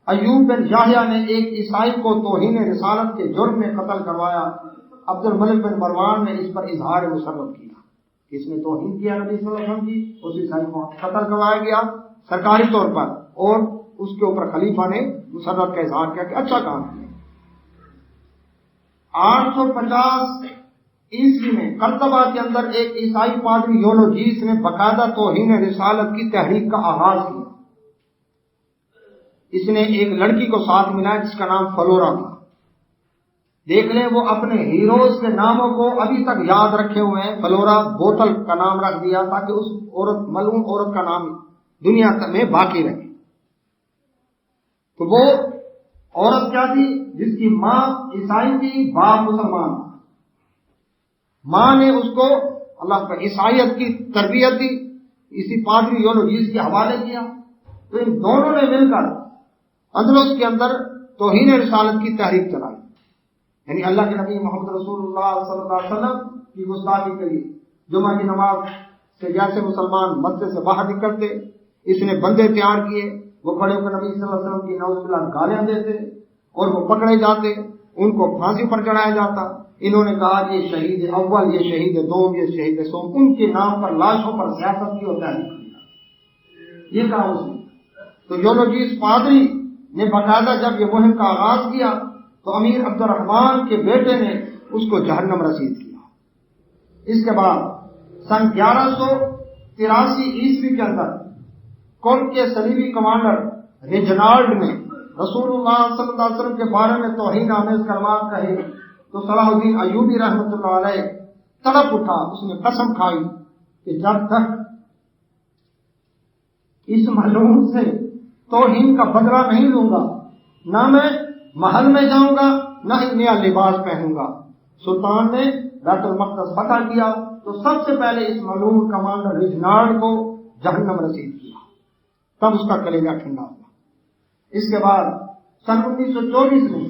Speaker 1: ایوب بن یحییٰ نے ایک عیسائی کو توہین رسالت کے جرم میں قتل کروایا. عبد الملک بن مروان نے اس پر اظہار مسرت کیا، اس نے توہین کیا نبی صلی اللہ علیہ وسلم کی، اس عیسائی کو قتل کروایا گیا سرکاری طور پر، اور اس کے اوپر خلیفہ نے مسرت کا اظہار کیا کہ اچھا کام کیا. 850 عیسوی میں قرطبہ کے اندر ایک عیسائی پادری یولوجیس نے باقاعدہ توہین رسالت کی تحریک کا آغاز کیا. اس نے ایک لڑکی کو ساتھ ملایا جس کا نام فلورا تھا. دیکھ لیں وہ اپنے ہیروز کے ناموں کو ابھی تک یاد رکھے ہوئے ہیں. فلورا بوتل کا نام رکھ دیا تاکہ اس عورت ملعون عورت کا نام دنیا میں باقی رہے. تو وہ عورت کیا تھی؟ جس کی ماں عیسائی تھی، باپ مسلمان. ماں نے اس کو اللہ کا عیسائیت کی تربیت دی، اسی پادری یولوجیس کے حوالے کیا. تو ان دونوں نے مل کر اندلس کے اندر توہین رسالت کی تحریک چلائی، یعنی اللہ کے نبی محمد رسول اللہ صلی اللہ علیہ وسلم کی گستاخی کری. جمعہ کی نماز سے جیسے مسلمان مسجد سے باہر نکلتے، اس نے بندے تیار کیے، وہ کھڑے ہو کر نبی صلی اللہ علیہ وسلم کی نعوذ باللہ گالیاں دیتے اور وہ پکڑے جاتے، ان کو پھانسی پر چڑھایا جاتا. انہوں نے کہا یہ شہید اول، یہ شہید دوم، یہ شہید سوم، ان کے نام پر لاشوں پر سیاست کی اور تحریک کی. یہ کہا اس نے. تو یولوجیس پادری نے باقاعدہ جب یہ مہم کا آغاز کیا تو امیر عبد الرحمان کے بیٹے نے اس کو جہنم رسید کیا. اس کے بعد سن 1183 عیسوی کے اندر کل کے صلیبی کمانڈر ریجنالڈ نے رسول اللہ صلی اللہ علیہ وسلم کے بارے میں توہین آمیز کلمات کہے تو صلاح الدین ایوبی رحمۃ اللہ علیہ تڑپ اٹھا. اس نے قسم کھائی کہ جب تک اس ملعون سے توہین کا بدلہ نہیں لوں گا، نہ میں محل میں جاؤں گا، نہ ہی نیا لباس پہنوں گا. سلطان نے بیت المقدس فتح کیا تو سب سے پہلے اس ملعون کمانڈر ریجنالڈ کو جہنم رسید کیا، تب اس کا کلیجہ ٹھنڈا ہوا. اس کے بعد سن 1924 میں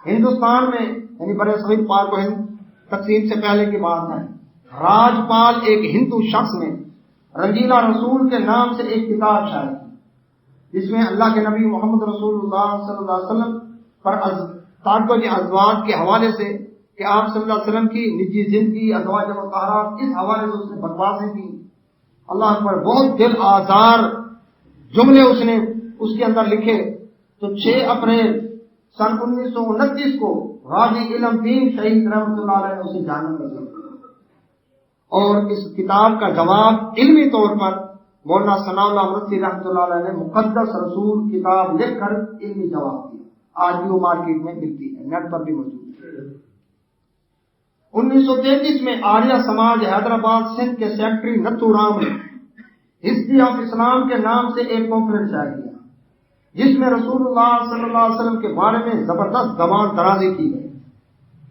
Speaker 1: ہندوستان میں، یعنی برے صغیر پاک و ہند تقسیم سے پہلے کی بات ہے، راجپال ایک ہندو شخص نے رنگیلا رسول کے نام سے ایک کتاب شائع کی. جس میں اللہ کے نبی محمد رسول اللہ صلی اللہ علیہ وسلم پر تعدد ازواج کے حوالے سے کہ آپ صلی اللہ علیہ وسلم کی نجی زندگی، ازواج مطہرات، اس حوالے سے اس نے بکواسیں کی. اللہ پر بہت دل آزار جملے اس نے اس کے اندر لکھے. تو 6 اپریل سن 1929 کو غازی علم دین شہید رحمۃ اللہ علیہ نے اسے جہنم میں ڈالا. اور اس کتاب کا جواب علمی طور پر مولانا ثناء اللہ امرتسری رحمۃ اللہ علیہ نے مقدس رسول کتاب لکھ کر علمی جواب دیا. آج بھی وہ مارکیٹ میں ملتی ہے، نیٹ پر بھی موجود ہے. 1933 میں آریہ سماج حیدرآباد سندھ کے سیکرٹری نتھو رام نے ہسٹری آف اسلام کے نام سے ایک پمفلٹ شائع کیا، جس میں رسول اللہ صلی اللہ علیہ وسلم کے بارے میں زبردست زبان درازی کی گئی.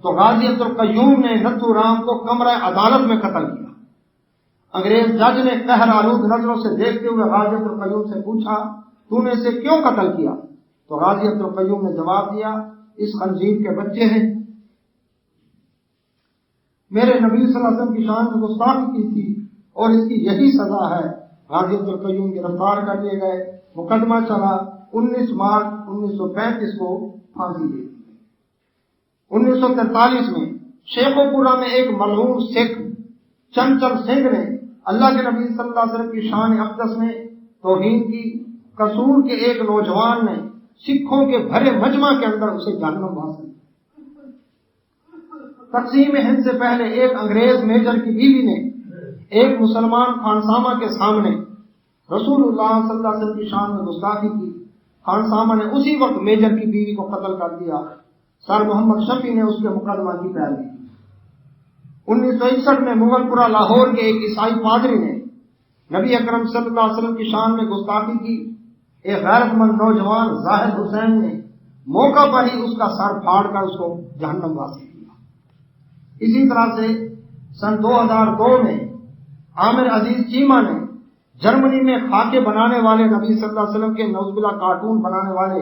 Speaker 1: تو غازی عبد القیوم نے نتھو رام کو کمرہ عدالت میں قتل کیا. انگریز جج نے قہر آلود نظروں سے دیکھتے ہوئے غازی عبد القیوم سے پوچھا تو نے اسے کیوں قتل کیا؟ تو غازی عبد القیوم نے جواب دیا اس خنزیر کے بچے ہیں، میرے نبی صلی اللہ علیہ وسلم کی شان میں گستاخی کی تھی اور اس کی یہی سزا ہے. غازی عبد القیوم گرفتار کر لیے گئے، مقدمہ چلا. 19 مارچ 1935 کو پھانسی دی. 1943 میں شیخو پورہ میں ایک ملعون سکھ چنچل سنگھ نے اللہ کے نبی صلی اللہ علیہ وسلم کی شان اقدس میں توہین کی. قصور کے ایک نوجوان نے سکھوں کے بھرے مجمع کے اندر اسے جہنم حاصل. تقسیم ہند سے پہلے ایک انگریز میجر کی بیوی نے ایک مسلمان خانسامہ کے سامنے رسول اللہ صلی اللہ علیہ وسلم کی شان میں گستاخی کی. خانسامہ نے اسی وقت میجر کی بیوی کو قتل کر دیا. سر محمد شفیع نے اس کے مقدمہ کی پیروی کی. 1961 میں مغل پورہ لاہور کے ایک عیسائی پادری نے نبی اکرم صلی اللہ علیہ وسلم کی شان میں گستاخی کی. ایک غیرت مند نوجوان زاہد حسین نے موقع پر ہی اس کا سر پھاڑ کر اس کو جہنم واصل کیا. اسی طرح سے سن 2002 میں عامر عزیز چیمہ نے جرمنی میں خاکے بنانے والے نبی صلی اللہ علیہ وسلم کے نعوذ باللہ کارٹون بنانے والے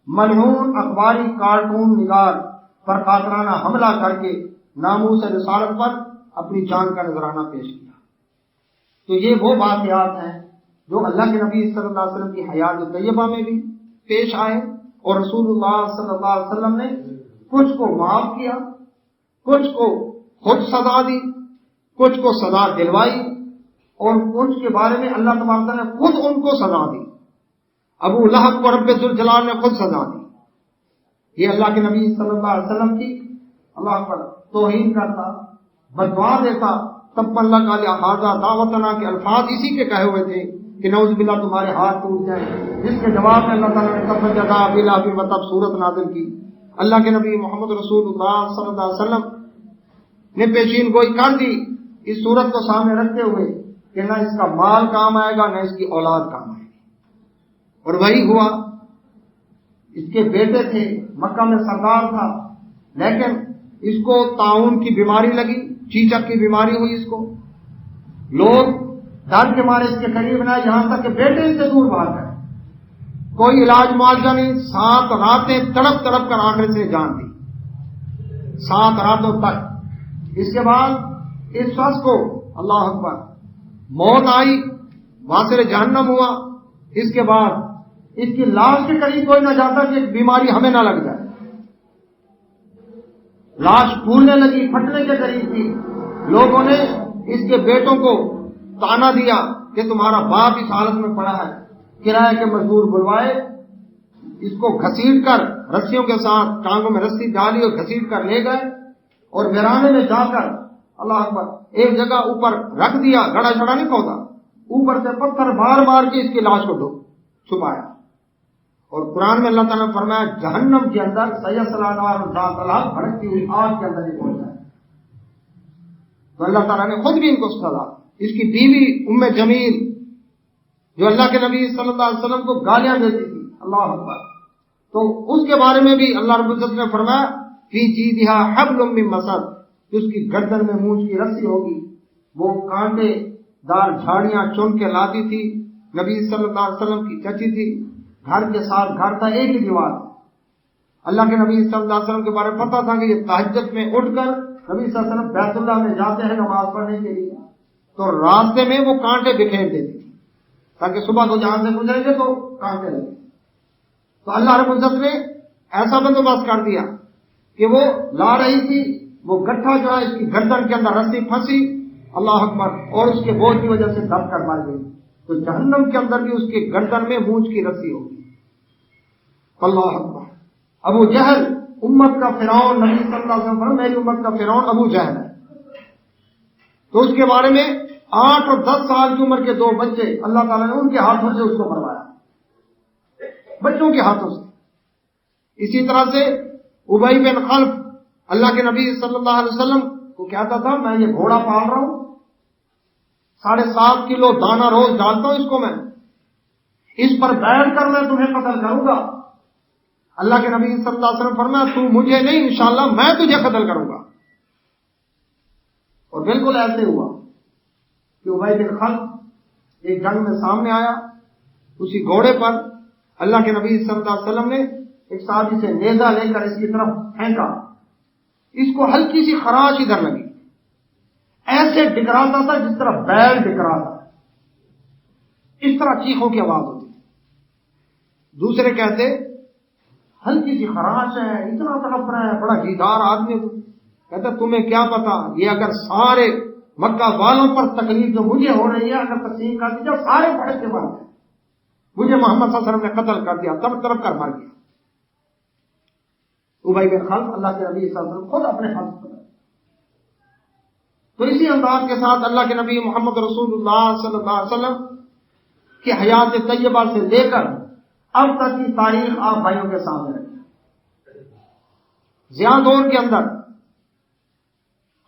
Speaker 1: ملعون اخباری کارٹون نگار پر قاتلانہ حملہ کر کے ناموس رسالت پر اپنی جان کا نذرانہ پیش کیا. تو یہ وہ واقعات ہیں جو اللہ کے نبی صلی اللہ علیہ وسلم کی حیات طیبہ میں بھی پیش آئے اور رسول اللہ صلی اللہ علیہ وسلم نے کچھ کو معاف کیا، کچھ کو خود سزا دی، کچھ کو سزا دلوائی اور کچھ کے بارے میں اللہ تبارک نے خود ان کو سزا دی. ابو لہب کو رب ذوالجلال نے خود سزا دی. یہ اللہ کے نبی صلی اللہ علیہ وسلم کی اللہ پر توہین کرتا، بددعا دیتا. تب اللہ کا لہٰذا دعوتنا کے الفاظ اسی کے کہے ہوئے تھے کہ نعوذ باللہ تمہارے ہاتھ ٹوٹ جائیں، جس کے جواب میں اللہ تعالیٰ نے تب جزا بلا بھی مطلب صورت نازل کی. اللہ کے نبی محمد رسول اللہ صلی اللہ علیہ وسلم نے پیشین گوئی کر دی اس صورت کو سامنے رکھتے ہوئے کہ نہ اس کا مال کام آئے گا نہ اس کی اولاد کام آئے گی. اور وہی ہوا. اس کے بیٹے تھے، مکہ میں سردار تھا، لیکن اس کو طاعون کی بیماری لگی، چیچک کی بیماری ہوئی. اس کو لوگ ڈر کے مارے اس کے قریب نہ، یہاں تک کہ بیٹے اس سے دور بھاگ گئے. کوئی علاج معالجہ نہیں. 7 راتیں تڑپ تڑپ کر آخر سے جان دی، 7 راتوں تک. اس کے بعد اس شخص کو اللہ اکبر موت آئی، واصل جہنم ہوا. اس کے بعد اس کی لاش کے قریب کوئی نہ جاتا کہ بیماری ہمیں نہ لگ جائے. لاش پھولنے لگی، پھٹنے کے قریب تھی. لوگوں نے اس کے بیٹوں کو تانا دیا کہ تمہارا باپ اس حالت میں پڑا ہے. کرائے کے مزدور بلوائے، اس کو گھسیٹ کر رسیوں کے ساتھ ٹانگوں میں رسی ڈالی اور گھسیٹ کر لے گئے اور ویرانے میں جا کر اللہ اکبر ایک جگہ اوپر رکھ دیا. گڑا چھڑا نہیں کھودا، اوپر سے پتھر مار مار کے اس کی لاش کو چھپایا. اور قرآن میں اللہ تعالیٰ نے فرمایا جہنم کے اندر سیصلی نارا ذات لہب، بھڑکتی ہوئی آگ کے اندر یہ پہنچا ہے. تو اللہ تعالیٰ نے خود بھی ان کو سزا. اس کی بیوی ام جمیل جو اللہ کے نبی صلی اللہ علیہ وسلم کو گالیاں دیتی تھی، اللہ اکبر، تو اس کے بارے میں بھی اللہ رب العزت نے فرمایا فی جیدھا حبل من مسد، جس کی گردن میں مونچھ کی رسی ہوگی. وہ کانٹے دار جھاڑیاں چن کے لاتی تھی. نبی صلی اللہ علیہ وسلم کی چچی تھی، گھر کے ساتھ گھر تھا، ایک ہی دیوار. اللہ کے نبی صلی اللہ علیہ وسلم کے بارے میں پتا تھا کہ یہ تہجد میں اٹھ کر نبی صلی اللہ علیہ وسلم بیت اللہ میں جاتے ہیں نماز پڑھنے کے لیے، تو راستے میں وہ کانٹے بکھیر دیتی تھی تاکہ صبح کو جہاں سے گزریں گے تو کانٹے لگے. تو اللہ رب العزت نے ایسا بندوبست کر دیا کہ وہ لا رہی تھی، وہ گٹھا جو ہے اس کی گردن کے اندر رسی پھنسی، اللہ اکبر، اور اس کے بوجھ کی وجہ سے دب کر مر گئی. تو جہنم کے اندر بھی اس کے گردن میں مونچھ کی رسی ہوگی. اللہ اکبر. ابو جہل امت کا فرعون، نبی صلی اللہ علیہ وسلم میری امت کا فرعون ابو جہل ہے. تو اس کے بارے میں 8 اور 10 سال کی عمر کے 2 بچے اللہ تعالیٰ نے ان کے ہاتھوں سے اس کو مروایا، بچوں کے ہاتھوں سے. اسی طرح سے ابی بن خلف اللہ کے نبی صلی اللہ علیہ وسلم کو کہتا تھا میں یہ گھوڑا پال رہا ہوں، 7.5 کلو دانہ روز ڈالتا ہوں اس کو، میں اس پر بیٹھ کر میں تمہیں قتل کروں گا. اللہ کے نبی صلی اللہ علیہ وسلم فرمایا تو مجھے نہیں، انشاءاللہ میں تجھے قتل کروں گا. اور بالکل ایسے ہوا کہ ابی بن خلف ایک جنگ میں سامنے آیا، اسی گھوڑے پر اللہ کے نبی صلی اللہ علیہ وسلم نے ایک صحابی سے نیزہ لے کر اس کی طرف پھینکا، اس کو ہلکی سی خراش ادھر لگی، ایسے ڈکراتا تھا جس طرح بیل ڈکراتا، اس طرح چیخوں کی آواز ہوتی. دوسرے کہتے ہلکی سی خراش ہے، اتنا تڑپ رہا ہے، بڑا جیدار آدمی ہے. کہتا تمہیں کیا پتا، یہ اگر سارے مکہ والوں پر تکلیف جو مجھے ہو رہی ہے اگر تقسیم کر دی جب سارے پڑھ کے مر گئے، مجھے محمد صلی اللہ علیہ وسلم نے قتل کر دیا، تڑپ تڑپ کر مر گیا. ابی بن خلف اللہ کے نبی صلی اللہ علیہ وسلم خود اپنے ہاتھ پر. تو اسی انداز کے ساتھ اللہ کے نبی محمد رسول اللہ صلی اللہ علیہ وسلم کی حیات طیبہ سے لے کر اب تک کی تاریخ آپ بھائیوں کے سامنے رکھیں. ضیاء دور کے اندر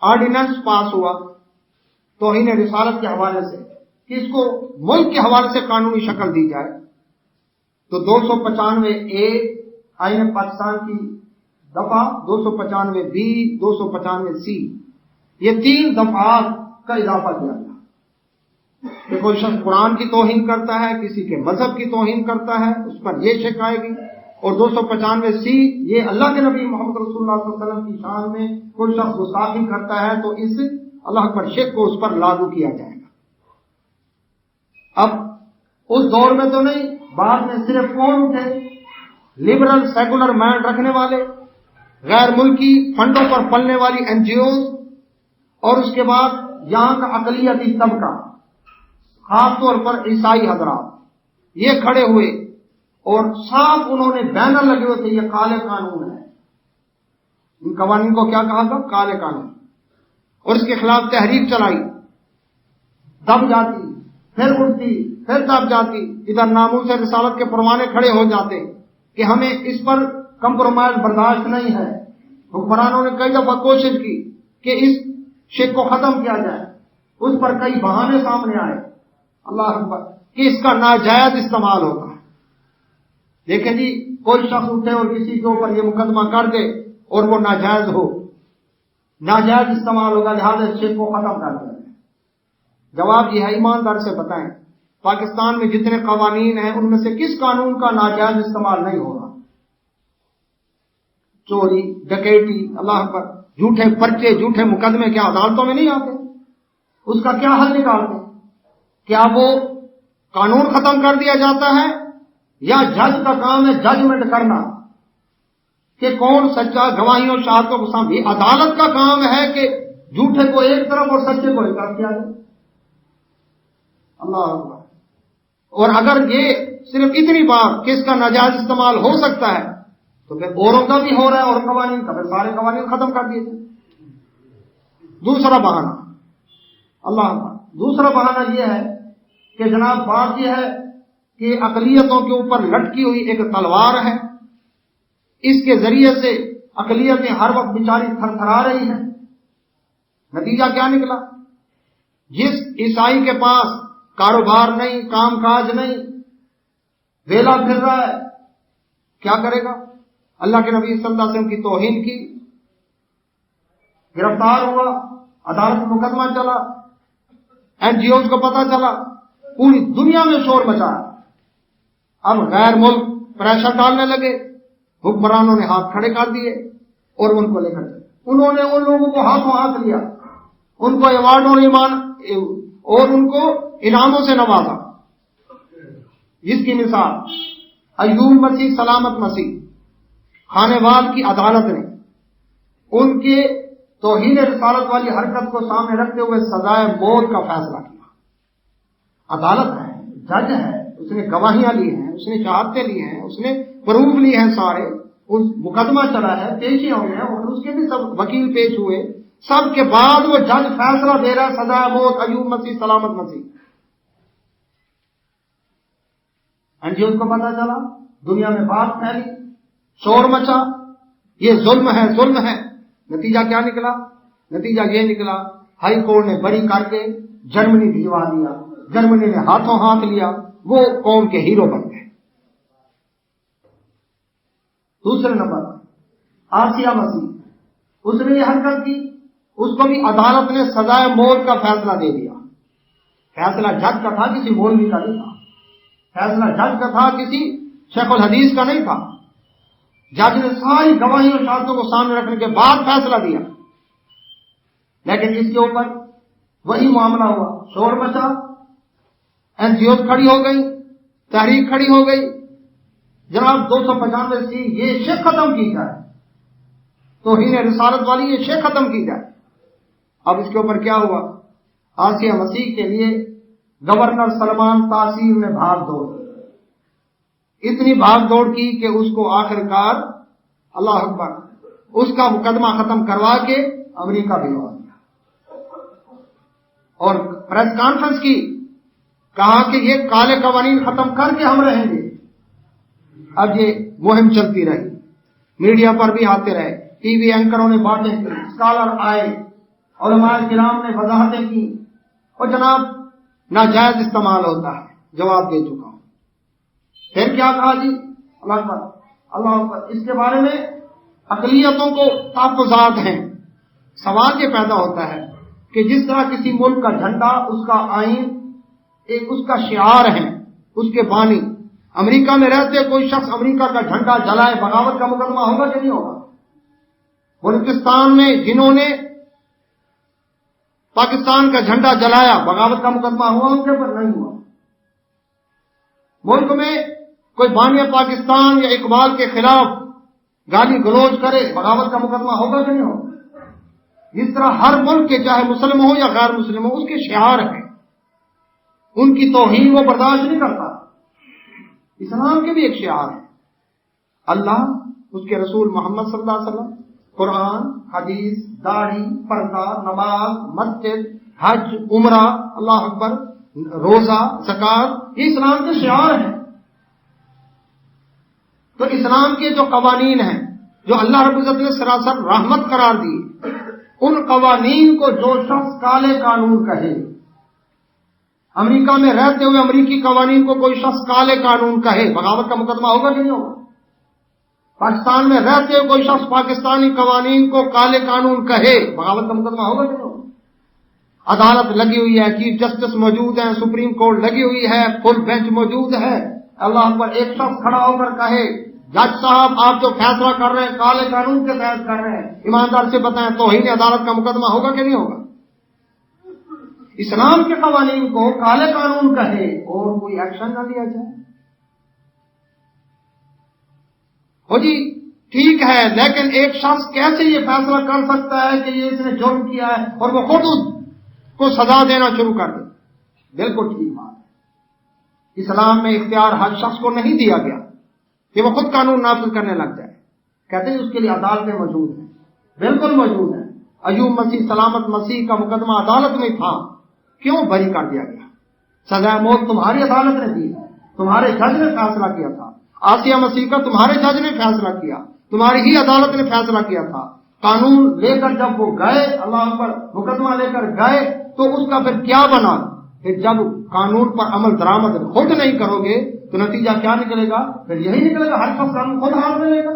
Speaker 1: آرڈیننس پاس ہوا توہین رسالت کے حوالے سے کہ اس کو ملک کے حوالے سے قانونی شکل دی جائے. تو 295A آئین پاکستان کی دفعہ 295B 295C یہ 3 دفعات کا اضافہ کیا گیا کہ کوئی شخص قرآن کی توہین کرتا ہے، کسی کے مذہب کی توہین کرتا ہے، اس پر یہ شک آئے گی. اور 295C یہ اللہ کے نبی محمد رسول اللہ صلی اللہ علیہ وسلم کی شان میں کوئی شخص گستاخی کرتا ہے تو اس اللہ پر شک کو اس پر لاگو کیا جائے گا. اب اس دور میں تو نہیں، بعد میں صرف کون اٹھے؟ لبرل سیکولر مائنڈ رکھنے والے، غیر ملکی فنڈوں پر پلنے والی NGOs، اور اس کے بعد یہاں کا اقلیتی طبقہ خاص طور پر عیسائی حضرات یہ کھڑے ہوئے اور صاف انہوں نے بینر لگے ہوئے تھے یہ کالے قانون ہے. ان قوانین کو کیا کہا تھا؟ کالے قانون. اور اس کے خلاف تحریک چلائی، دب جاتی، پھر اٹھتی، پھر دب جاتی. ادھر ناموس رسالت کے پروانے کھڑے ہو جاتے کہ ہمیں اس پر کمپرومائز برداشت نہیں ہے. حکمرانوں نے کئی دفعہ کوشش کی کہ اس شک کو ختم کیا جائے، اس پر کئی بہانے سامنے آئے اللہ اکبر کہ اس کا ناجائز استعمال ہوتا ہے. دیکھیں جی کوئی شخص اٹھے اور کسی کے اوپر یہ مقدمہ کر دے اور وہ ناجائز ہو، ناجائز استعمال ہوگا، لہٰذا اس شک کو ختم کر دیا جائے. جواب یہ ہے ایماندار سے بتائیں پاکستان میں جتنے قوانین ہیں ان میں سے کس قانون کا ناجائز استعمال نہیں ہو رہا؟ چوری، ڈکیتی، اللہ پر جھوٹے پرچے، جھوٹے مقدمے کیا عدالتوں میں نہیں آتے؟ اس کا کیا حل نکالتے؟ کیا وہ قانون ختم کر دیا جاتا ہے یا جج کا کام ہے ججمنٹ کرنا کہ کون سچا، گواہیوں شہادتوں کو سامنے؟ عدالت کا کام ہے کہ جھوٹے کو ایک طرف اور سچے کو ایک طرف کیا جائے. اللہ اکبر. اور اگر یہ صرف اتنی بات کہ اس کا ناجائز استعمال ہو سکتا ہے تو پھر اوروں کا بھی ہو رہا ہے اور قوانین کا، پھر سارے قوانین ختم کر دیے جائیں. دوسرا بہانہ اللہ اکبر. دوسرا بہانہ یہ ہے کہ جناب بات یہ ہے کہ اقلیتوں کے اوپر لٹکی ہوئی ایک تلوار ہے، اس کے ذریعے سے اقلیتیں ہر وقت بیچاری تھر تھرا رہی ہیں. نتیجہ کیا نکلا؟ جس عیسائی کے پاس کاروبار نہیں، کام کاج نہیں، ویلا پھر رہا ہے، کیا کرے گا؟ اللہ کے نبی صلی اللہ علیہ وسلم کی توہین کی، گرفتار ہوا، عدالت میں مقدمہ چلا، NGOs کو پتا چلا، پوری دنیا میں شور مچا. اب غیر ملک پریشر ڈالنے لگے، حکمرانوں نے ہاتھ کھڑے کر دیے اور ان کو لے کر انہوں نے ان لوگوں کو ہاتھوں ہاتھ لیا، ان کو ایوارڈوں اور ان کو انعاموں سے نوازا. جس کی مثال ایوب مسیح سلامت مسیح خانوال کی عدالت نے ان کے توہین رسالت والی حرکت کو سامنے رکھتے ہوئے سزائے موت کا فیصلہ کیا. عدالت ہے، جج ہے، اس نے گواہیاں لی ہیں، اس نے شہادتیں لی ہیں، اس نے پروف لی ہیں، سارے اس مقدمہ چلا ہے، پیشیاں ہوئی ہیں، اور اس کے بھی سب وکیل پیش ہوئے. سب کے بعد وہ جج فیصلہ دے رہا ہے سزائے موت ایوب مسیح سلامت مسیح. جی اس کو پتا چلا، دنیا میں بات پھیلی، شور مچا، یہ ظلم ہے ظلم ہے. نتیجہ کیا نکلا؟ نتیجہ یہ نکلا ہائی کورٹ نے بری کر کے جرمنی بھجوا دیا. جرمنی نے ہاتھوں ہاتھ لیا، وہ قوم کے ہیرو بن گئے. دوسرے نمبر آسیہ مسیح، اس نے یہ حرکت کی، اس کو بھی عدالت نے سزائے موت کا فیصلہ دے دیا. فیصلہ جج کا تھا، کسی مولوی کا نہیں تھا. فیصلہ جج کا تھا، کسی شیخ الحدیث کا نہیں تھا. جج نے ساری گواہی اور شہادتوں کو سامنے رکھنے کے بعد فیصلہ دیا. لیکن اس کے اوپر وہی معاملہ ہوا، شور مچا، این جی اوز کھڑی ہو گئی، تحریک کھڑی ہو گئی. جناب 295 سی یہ شیخ ختم کی جائے، توہین رسالت والی یہ شیخ ختم کی جائے. اب اس کے اوپر کیا ہوا؟ آسیہ مسیح کے لیے گورنر سلمان تاثیر نے بھاگ دوڑ، اتنی بھاگ دوڑ کی کہ اس کو آخرکار اللہ اکبر اس کا مقدمہ ختم کروا کے امریکہ بھجوا دیا اور پریس کانفرنس کی، کہا کہ یہ کالے قوانین ختم کر کے ہم رہیں گے. اب یہ مہم چلتی رہی، میڈیا پر بھی آتے رہے، ٹی وی اینکروں نے باتیں کی، اسکالر آئے، علماء کرام نے وضاحتیں کی، اور جناب ناجائز استعمال ہوتا ہے، جواب دے چکا ہوں. پھر کیا کہا جی؟ اللہ اکبر اللہ اکبر. اس کے بارے میں اقلیتوں کو تحفظات ہیں. سوال یہ پیدا ہوتا ہے کہ جس طرح کسی ملک کا جھنڈا اس کا آئین ایک اس کا شعار ہے، اس کے بانی، امریکہ میں رہتے کوئی شخص امریکہ کا جھنڈا جلائے، بغاوت کا مقدمہ ہوگا کہ نہیں ہوگا؟ بلوچستان میں جنہوں نے پاکستان کا جھنڈا جلایا، بغاوت کا مقدمہ ہوا ان کے اوپر؟ نہیں ہوا. ملک میں کوئی بانیہ پاکستان یا اقبال کے خلاف گالی گلوچ کرے، بغاوت کا مقدمہ ہوگا کہ نہیں ہوگا؟ جس طرح ہر ملک کے چاہے مسلم ہو یا غیر مسلم ہو اس کے شعار ہیں، ان کی توہین وہ برداشت نہیں کرتا. اسلام کے بھی ایک شعار ہے، اللہ، اس کے رسول محمد صلی اللہ علیہ وسلم، قرآن، حدیث، داڑھی، پردہ، نماز، مسجد، حج، عمرہ، اللہ اکبر، روزہ، زکات، یہ اسلام کے شعار ہیں. تو اسلام کے جو قوانین ہیں جو اللہ رب العزت نے سراسر رحمت قرار دی، ان قوانین کو جو شخص کالے قانون کہے، امریکہ میں رہتے ہوئے امریکی قوانین کو کوئی شخص کالے قانون کہے، بغاوت کا مقدمہ ہوگا کہ نہیں ہوگا؟ پاکستان میں رہتے ہوئے کوئی شخص پاکستانی قوانین کو کالے قانون کہے، بغاوت کا مقدمہ ہوگا کہ نہیں ہوگا؟ عدالت لگی ہوئی ہے، چیف جسٹس موجود ہیں، سپریم کورٹ لگی ہوئی ہے، فل بینچ موجود ہے. اللہ پر ایک شخص کھڑا ہو کر کہے جج صاحب آپ جو فیصلہ کر رہے ہیں کالے قانون کے تحت کر رہے ہیں، ایماندار سے بتائیں توہین عدالت کا مقدمہ ہوگا کہ نہیں ہوگا؟ اسلام کے قوانین کو کالے قانون کہے اور کوئی ایکشن نہ لیا جائے. ہو جی ٹھیک ہے، لیکن ایک شخص کیسے یہ فیصلہ کر سکتا ہے کہ یہ اس نے جرم کیا ہے اور وہ خود اس کو سزا دینا شروع کر دے؟ بالکل ٹھیک بات ہے. اسلام میں اختیار ہر شخص کو نہیں دیا گیا کہ وہ خود قانون نافذ کرنے لگ جائے. کہتے ہیں اس کے لیے عدالتیں موجود ہیں، بالکل موجود ہیں. ایوب مسیح سلامت مسیح کا مقدمہ عدالت میں تھا، کیوں بری کر دیا گیا؟ سزائے موت تمہاری عدالت نے دی، تمہارے جج نے فیصلہ کیا تھا. آسیہ مسیح کا تمہارے جج نے فیصلہ کیا، تمہاری ہی عدالت نے فیصلہ کیا تھا. قانون لے کر جب وہ گئے، اللہ پر مقدمہ لے کر گئے، تو اس کا پھر کیا بنا؟ کہ جب قانون پر عمل درآمد خود نہیں کرو گے تو نتیجہ کیا نکلے گا؟ پھر یہی نکلے گا ہر شخص قانون خود ہاتھ میں لے گا.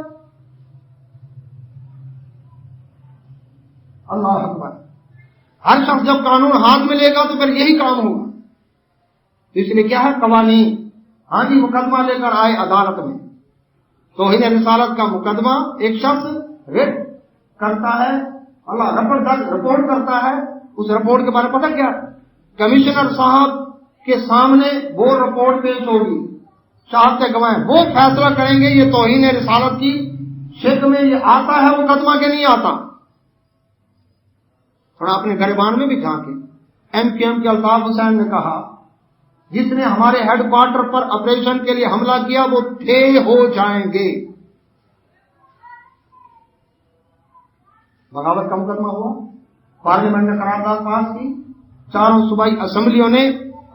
Speaker 1: اللہ اکبر. ہر شخص جب قانون ہاتھ میں لے گا تو پھر یہی کام ہوگا. اس لیے کیا ہے؟ قوانین. ہاں جی مقدمہ لے کر آئے عدالت میں، توہین رسالت کا مقدمہ ایک شخص ریٹ کرتا ہے، اللہ رپورٹ کرتا ہے. اس رپورٹ کے بارے میں پتہ کیا؟ کمشنر صاحب کے سامنے وہ رپورٹ پیش ہوگی، چاہتے گوائیں، وہ فیصلہ کریں گے یہ توہین رسالت کی شک میں یہ آتا ہے مقدمہ کے نہیں آتا. تھوڑا اپنے گریبان میں بھی جھانکیں. ایم کیو ایم کے الطاف حسین نے کہا جس نے ہمارے ہیڈ کوارٹر پر آپریشن کے لیے حملہ کیا وہ تھے ہو جائیں گے. بغاوت کا مقدمہ ہوا، پارلیمنٹ نے قرارداد پاس کی، چاروں صوبائی اسمبلیوں نے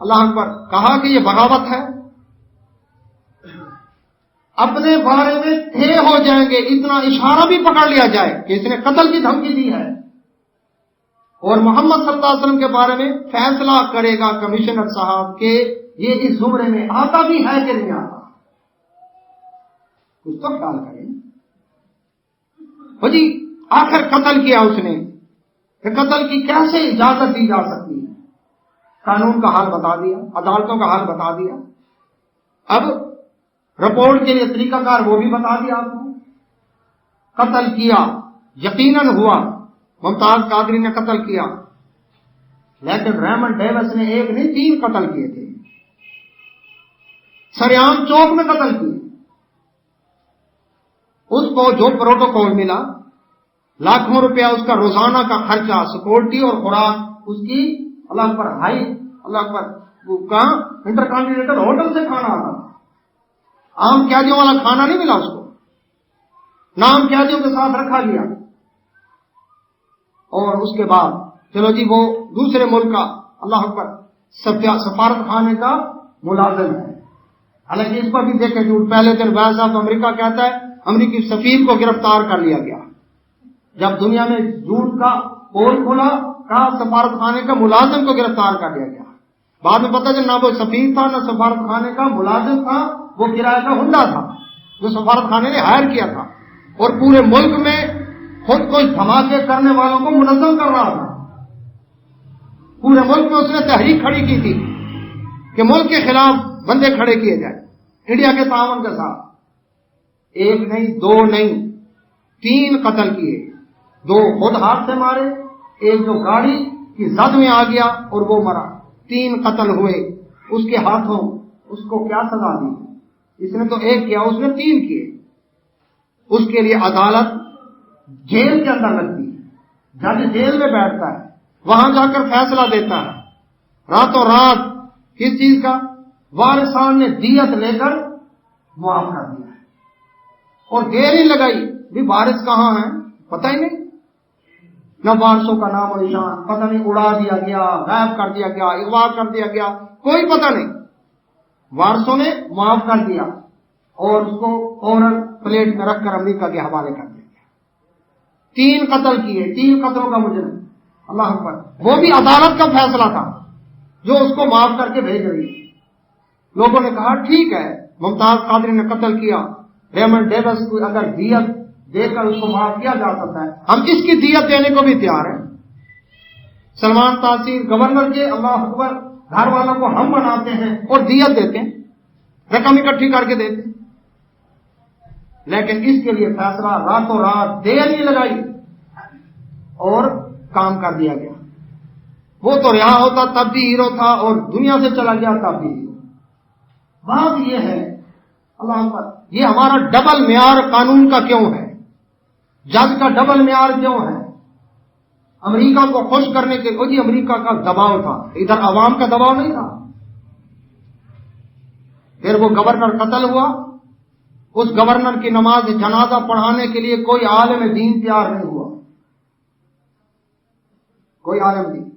Speaker 1: اللہ اکبر کہا کہ یہ بغاوت ہے. اپنے بارے میں تھے ہو جائیں گے، اتنا اشارہ بھی پکڑ لیا جائے کہ اس نے قتل کی دھمکی دی ہے، اور محمد صلی اللہ علیہ وسلم کے بارے میں فیصلہ کرے گا کمشنر صاحب کہ یہ اس زمرے میں آتا بھی ہے کہ نہیں آتا. کچھ تو خیال کریں. جی آخر قتل کیا اس نے، کہ قتل کی کیسے اجازت دی جا سکتی ہے؟ قانون کا حال بتا دیا، عدالتوں کا حال بتا دیا، اب رپورٹ کے لیے طریقہ کار وہ بھی بتا دیا آپ کو. قتل کیا، یقیناً ہوا، ممتاز قادری نے قتل کیا، لیکن ریمنڈ ڈیوس نے ایک نہیں 3 قتل کیے تھے، سریام چوک میں قتل کیے. اس کو جو پروٹوکول ملا، لاکھوں روپیہ اس کا روزانہ کا خرچہ، سیکورٹی اور خوراک اس کی اللہ پر ہائی، اللہ پر وہ کہاں انٹر کانٹیننٹل ہوٹل سے کھانا آتا، عام قیدیوں والا کھانا نہیں ملا اس کو، نام قیدیوں کے ساتھ رکھا گیا. اور اس کے بعد چلو جی وہ دوسرے ملک کا اللہ پر سفارت خانے کا ملازم ہے، حالانکہ اس پر بھی دیکھیں جو پہلے دن وائس آف امریکہ کہتا ہے امریکی سفیر کو گرفتار کر لیا گیا. جب دنیا میں جھوٹ کا پول کھلا کہا سفارت خانے کا ملازم کو گرفتار کر لیا گیا. بعد میں پتہ چلا نہ وہ سفیر تھا نہ سفارت خانے کا ملازم تھا، وہ کرایہ کا ہنڈا تھا جو سفارت خانے نے ہائر کیا تھا، اور پورے ملک میں خود کو دھماکے کرنے والوں کو منظم کر رہا تھا. پورے ملک میں اس نے تحریک کھڑی کی تھی کہ ملک کے خلاف بندے کھڑے کیے جائیں انڈیا کے تعاون کے ساتھ. 1 نہیں 2 نہیں 3 قتل کیے، 2 خود ہاتھ سے مارے، ایک جو گاڑی کی زد میں آ گیا اور وہ مرا. 3 قتل ہوئے اس کے ہاتھوں. اس کو کیا سزا دی؟ اس نے تو 1 کیا، اس نے 3 کیے. اس کے لیے عدالت جیل کے اندر لگتی ہے، جج جیل میں بیٹھتا ہے، وہاں جا کر فیصلہ دیتا ہے. راتوں رات کس چیز کا؟ وارثان نے دیت لے کر معاف کر دیا ہے، اور دیر ہی لگائی بھی وارث کہاں ہیں پتہ ہی نہیں، نہ وارثوں کا نام و نشان، پتہ نہیں اڑا دیا گیا، غائب کر دیا گیا، اغوا کر دیا گیا، کوئی پتہ نہیں. وارثوں نے معاف کر دیا اور اس کو فوراً پلیٹ میں رکھ کر امریکہ کے حوالے کر دیا. 3 قتل کیے، 3 قتلوں کا مجرم اللہ اکبر. وہ بھی عدالت کا فیصلہ تھا جو اس کو معاف کر کے بھیج رہی ہے. لوگوں نے کہا ٹھیک ہے ممتاز قادری نے قتل کیا، ریمنڈ ڈیوس کو اگر دیت دے کر اس کو معاف کیا جا سکتا ہے، ہم اس کی دیت دینے کو بھی تیار ہیں. سلمان تاثیر گورنر کے اللہ اکبر گھر والوں کو ہم مناتے ہیں اور دیت دیتے ہیں، رقم اکٹھی کر کے دیتے ہیں. لیکن اس کے لیے فیصلہ راتوں رات دیر نہیں لگائی اور کام کر دیا گیا. وہ تو رہا ہوتا تب بھی ہیرو تھا اور دنیا سے چلا گیا تب بھی ہیرو. بات یہ ہے اللہ پر یہ ہمارا ڈبل معیار قانون کا کیوں ہے؟ جج کا ڈبل معیار کیوں ہے؟ امریکہ کو خوش کرنے کے لیے امریکہ کا دباؤ تھا، ادھر عوام کا دباؤ نہیں تھا. پھر وہ گورنر قتل ہوا، اس گورنر کی نماز جنازہ پڑھانے کے لیے کوئی عالم دین تیار نہیں ہوا، کوئی عالم دین.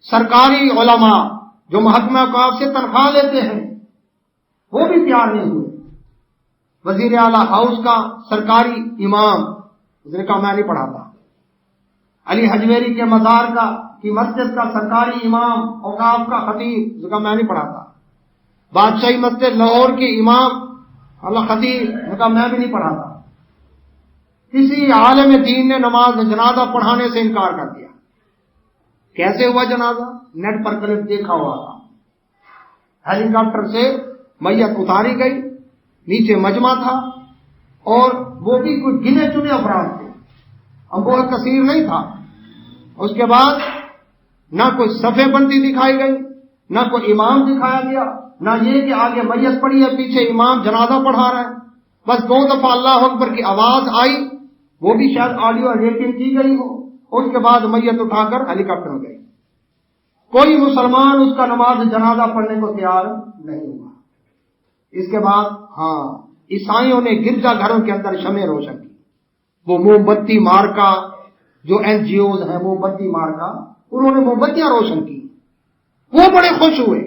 Speaker 1: سرکاری علماء جو محکمہ اوقاف سے تنخواہ لیتے ہیں وہ بھی تیار نہیں ہوئے. وزیر اعلیٰ ہاؤس کا سرکاری امام اس نے کہا میں نہیں پڑھاتا. علی حجویری کے مزار کی مسجد کا سرکاری امام اوقاف کا خطیب اس نے کہا میں نہیں پڑھاتا. بادشاہی مسجد لاہور کے امام اللہ خطیب نے کہا میں بھی نہیں پڑھاتا. کسی عالم دین نے نماز جنازہ پڑھانے سے انکار کر دیا. کیسے ہوا جنازہ؟ نیٹ پر کلپ دیکھا ہوا تھا. ہیلی کاپٹر سے میت اتاری گئی، نیچے مجمع تھا اور وہ بھی کوئی گنے چنے افراد تھے، امبوہ کثیر نہیں تھا. اس کے بعد نہ کوئی صفے بندی دکھائی گئی نہ کوئی امام دکھایا گیا، نہ یہ کہ آگے میت پڑی ہے پیچھے امام جنازہ پڑھا رہا ہے. بس 2 دفعہ اللہ اکبر کی آواز آئی، وہ بھی شاید آڈیو ریکارڈنگ کی گئی ہو، اس کے بعد میت اٹھا کر ہیلی کاپٹر میں گئی. کوئی مسلمان اس کا نماز جنازہ پڑھنے کو تیار نہیں ہوا. اس کے بعد عیسائیوں نے گرجا گھروں کے اندر شمع روشن کی. وہ موم بتی مارکا جو NGOs ہیں، موم بتی مارکا، انہوں نے موم بتیاں روشن کی، وہ بڑے خوش ہوئے.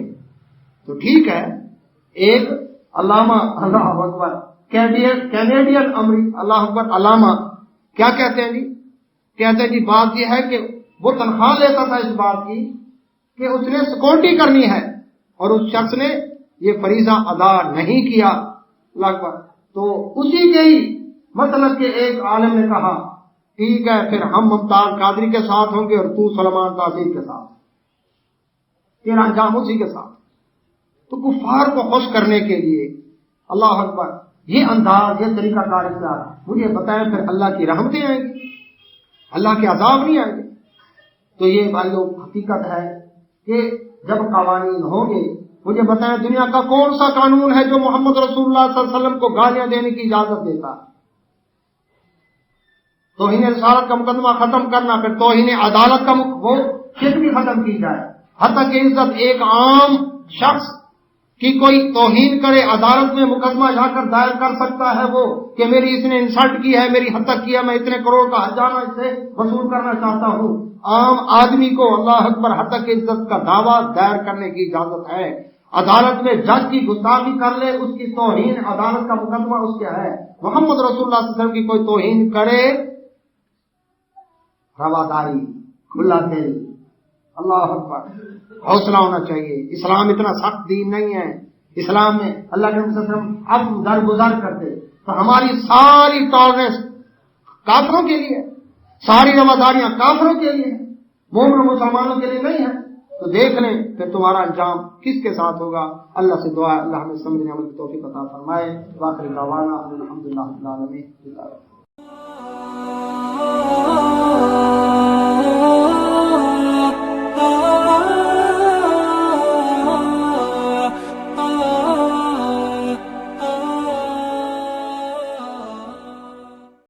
Speaker 1: تو ٹھیک ہے، ایک علامہ، اللہ اکبر، کینیڈین اللہ اکبر علامہ کیا کہتے ہیں جی؟ کہتے ہیں جی بات یہ ہے کہ وہ تنخواہ لیتا تھا اس بات کی کہ اس نے سیکورٹی کرنی ہے، اور اس شخص نے یہ فریضہ ادا نہیں کیا. اللہ اکبر. تو اسی کے ہی مطلب کہ ایک عالم نے کہا ٹھیک ہے پھر ہم ممتاز قادری کے ساتھ ہوں گے اور تو سلمان تاثیر کے ساتھ، تیرا انجام اسی کے ساتھ. تو کفار کو خوش کرنے کے لیے اللہ اکبر یہ انداز، یہ طریقہ کار اختیار. مجھے بتائیں پھر اللہ کی رحمتیں آئیں گی، اللہ کے عذاب نہیں آئیں گے؟ تو یہ بھائیو حقیقت ہے کہ جب قوانین ہوں گے، مجھے بتائیں دنیا کا کون سا قانون ہے جو محمد رسول اللہ صلی اللہ علیہ وسلم کو گالیاں دینے کی اجازت دیتا؟ توہین رسالت کا مقدمہ ختم کرنا، پھر توہین عدالت کا وہ شرک بھی ختم کی جائے. حتیٰ کہ عزت ایک عام شخص کی کوئی توہین کرے، عدالت میں مقدمہ جا کر دائر کر سکتا ہے وہ کہ میری اس نے انسلٹ کی ہے، میری حد تک کیا، میں اتنے کروڑ کا ہرجانہ اس سے وصول کرنا چاہتا ہوں. عام آدمی کو اللہ اکبر حد تک عزت کا دعویٰ دائر کرنے کی اجازت ہے. عدالت میں جج کی گستاخی کر لے، اس کی توہین عدالت کا مقدمہ اس کے ہے. محمد رسول اللہ صلی اللہ علیہ وسلم کی کوئی توہین کرے، رواداری، کھلا دل. اللہ اکبر. حوصلہ ہونا چاہیے. اسلام اتنا سخت دین نہیں ہے. اسلام میں اللہ کے نبی صلی اللہ علیہ وسلم اب درگزر کرتے تو ہماری ساری ٹالرنس کافروں کے لیے، ساری رواداریاں کافروں کے لیے، مومن مسلمانوں کے لیے نہیں ہے. تو دیکھ لیں پھر تمہارا انجام کس کے ساتھ ہوگا. اللہ سے دعا ہے اللہ ہمیں سمجھنے عمل کی توفیق عطا فرمائے. واخر دعوانا الحمدللہ رب العالمین.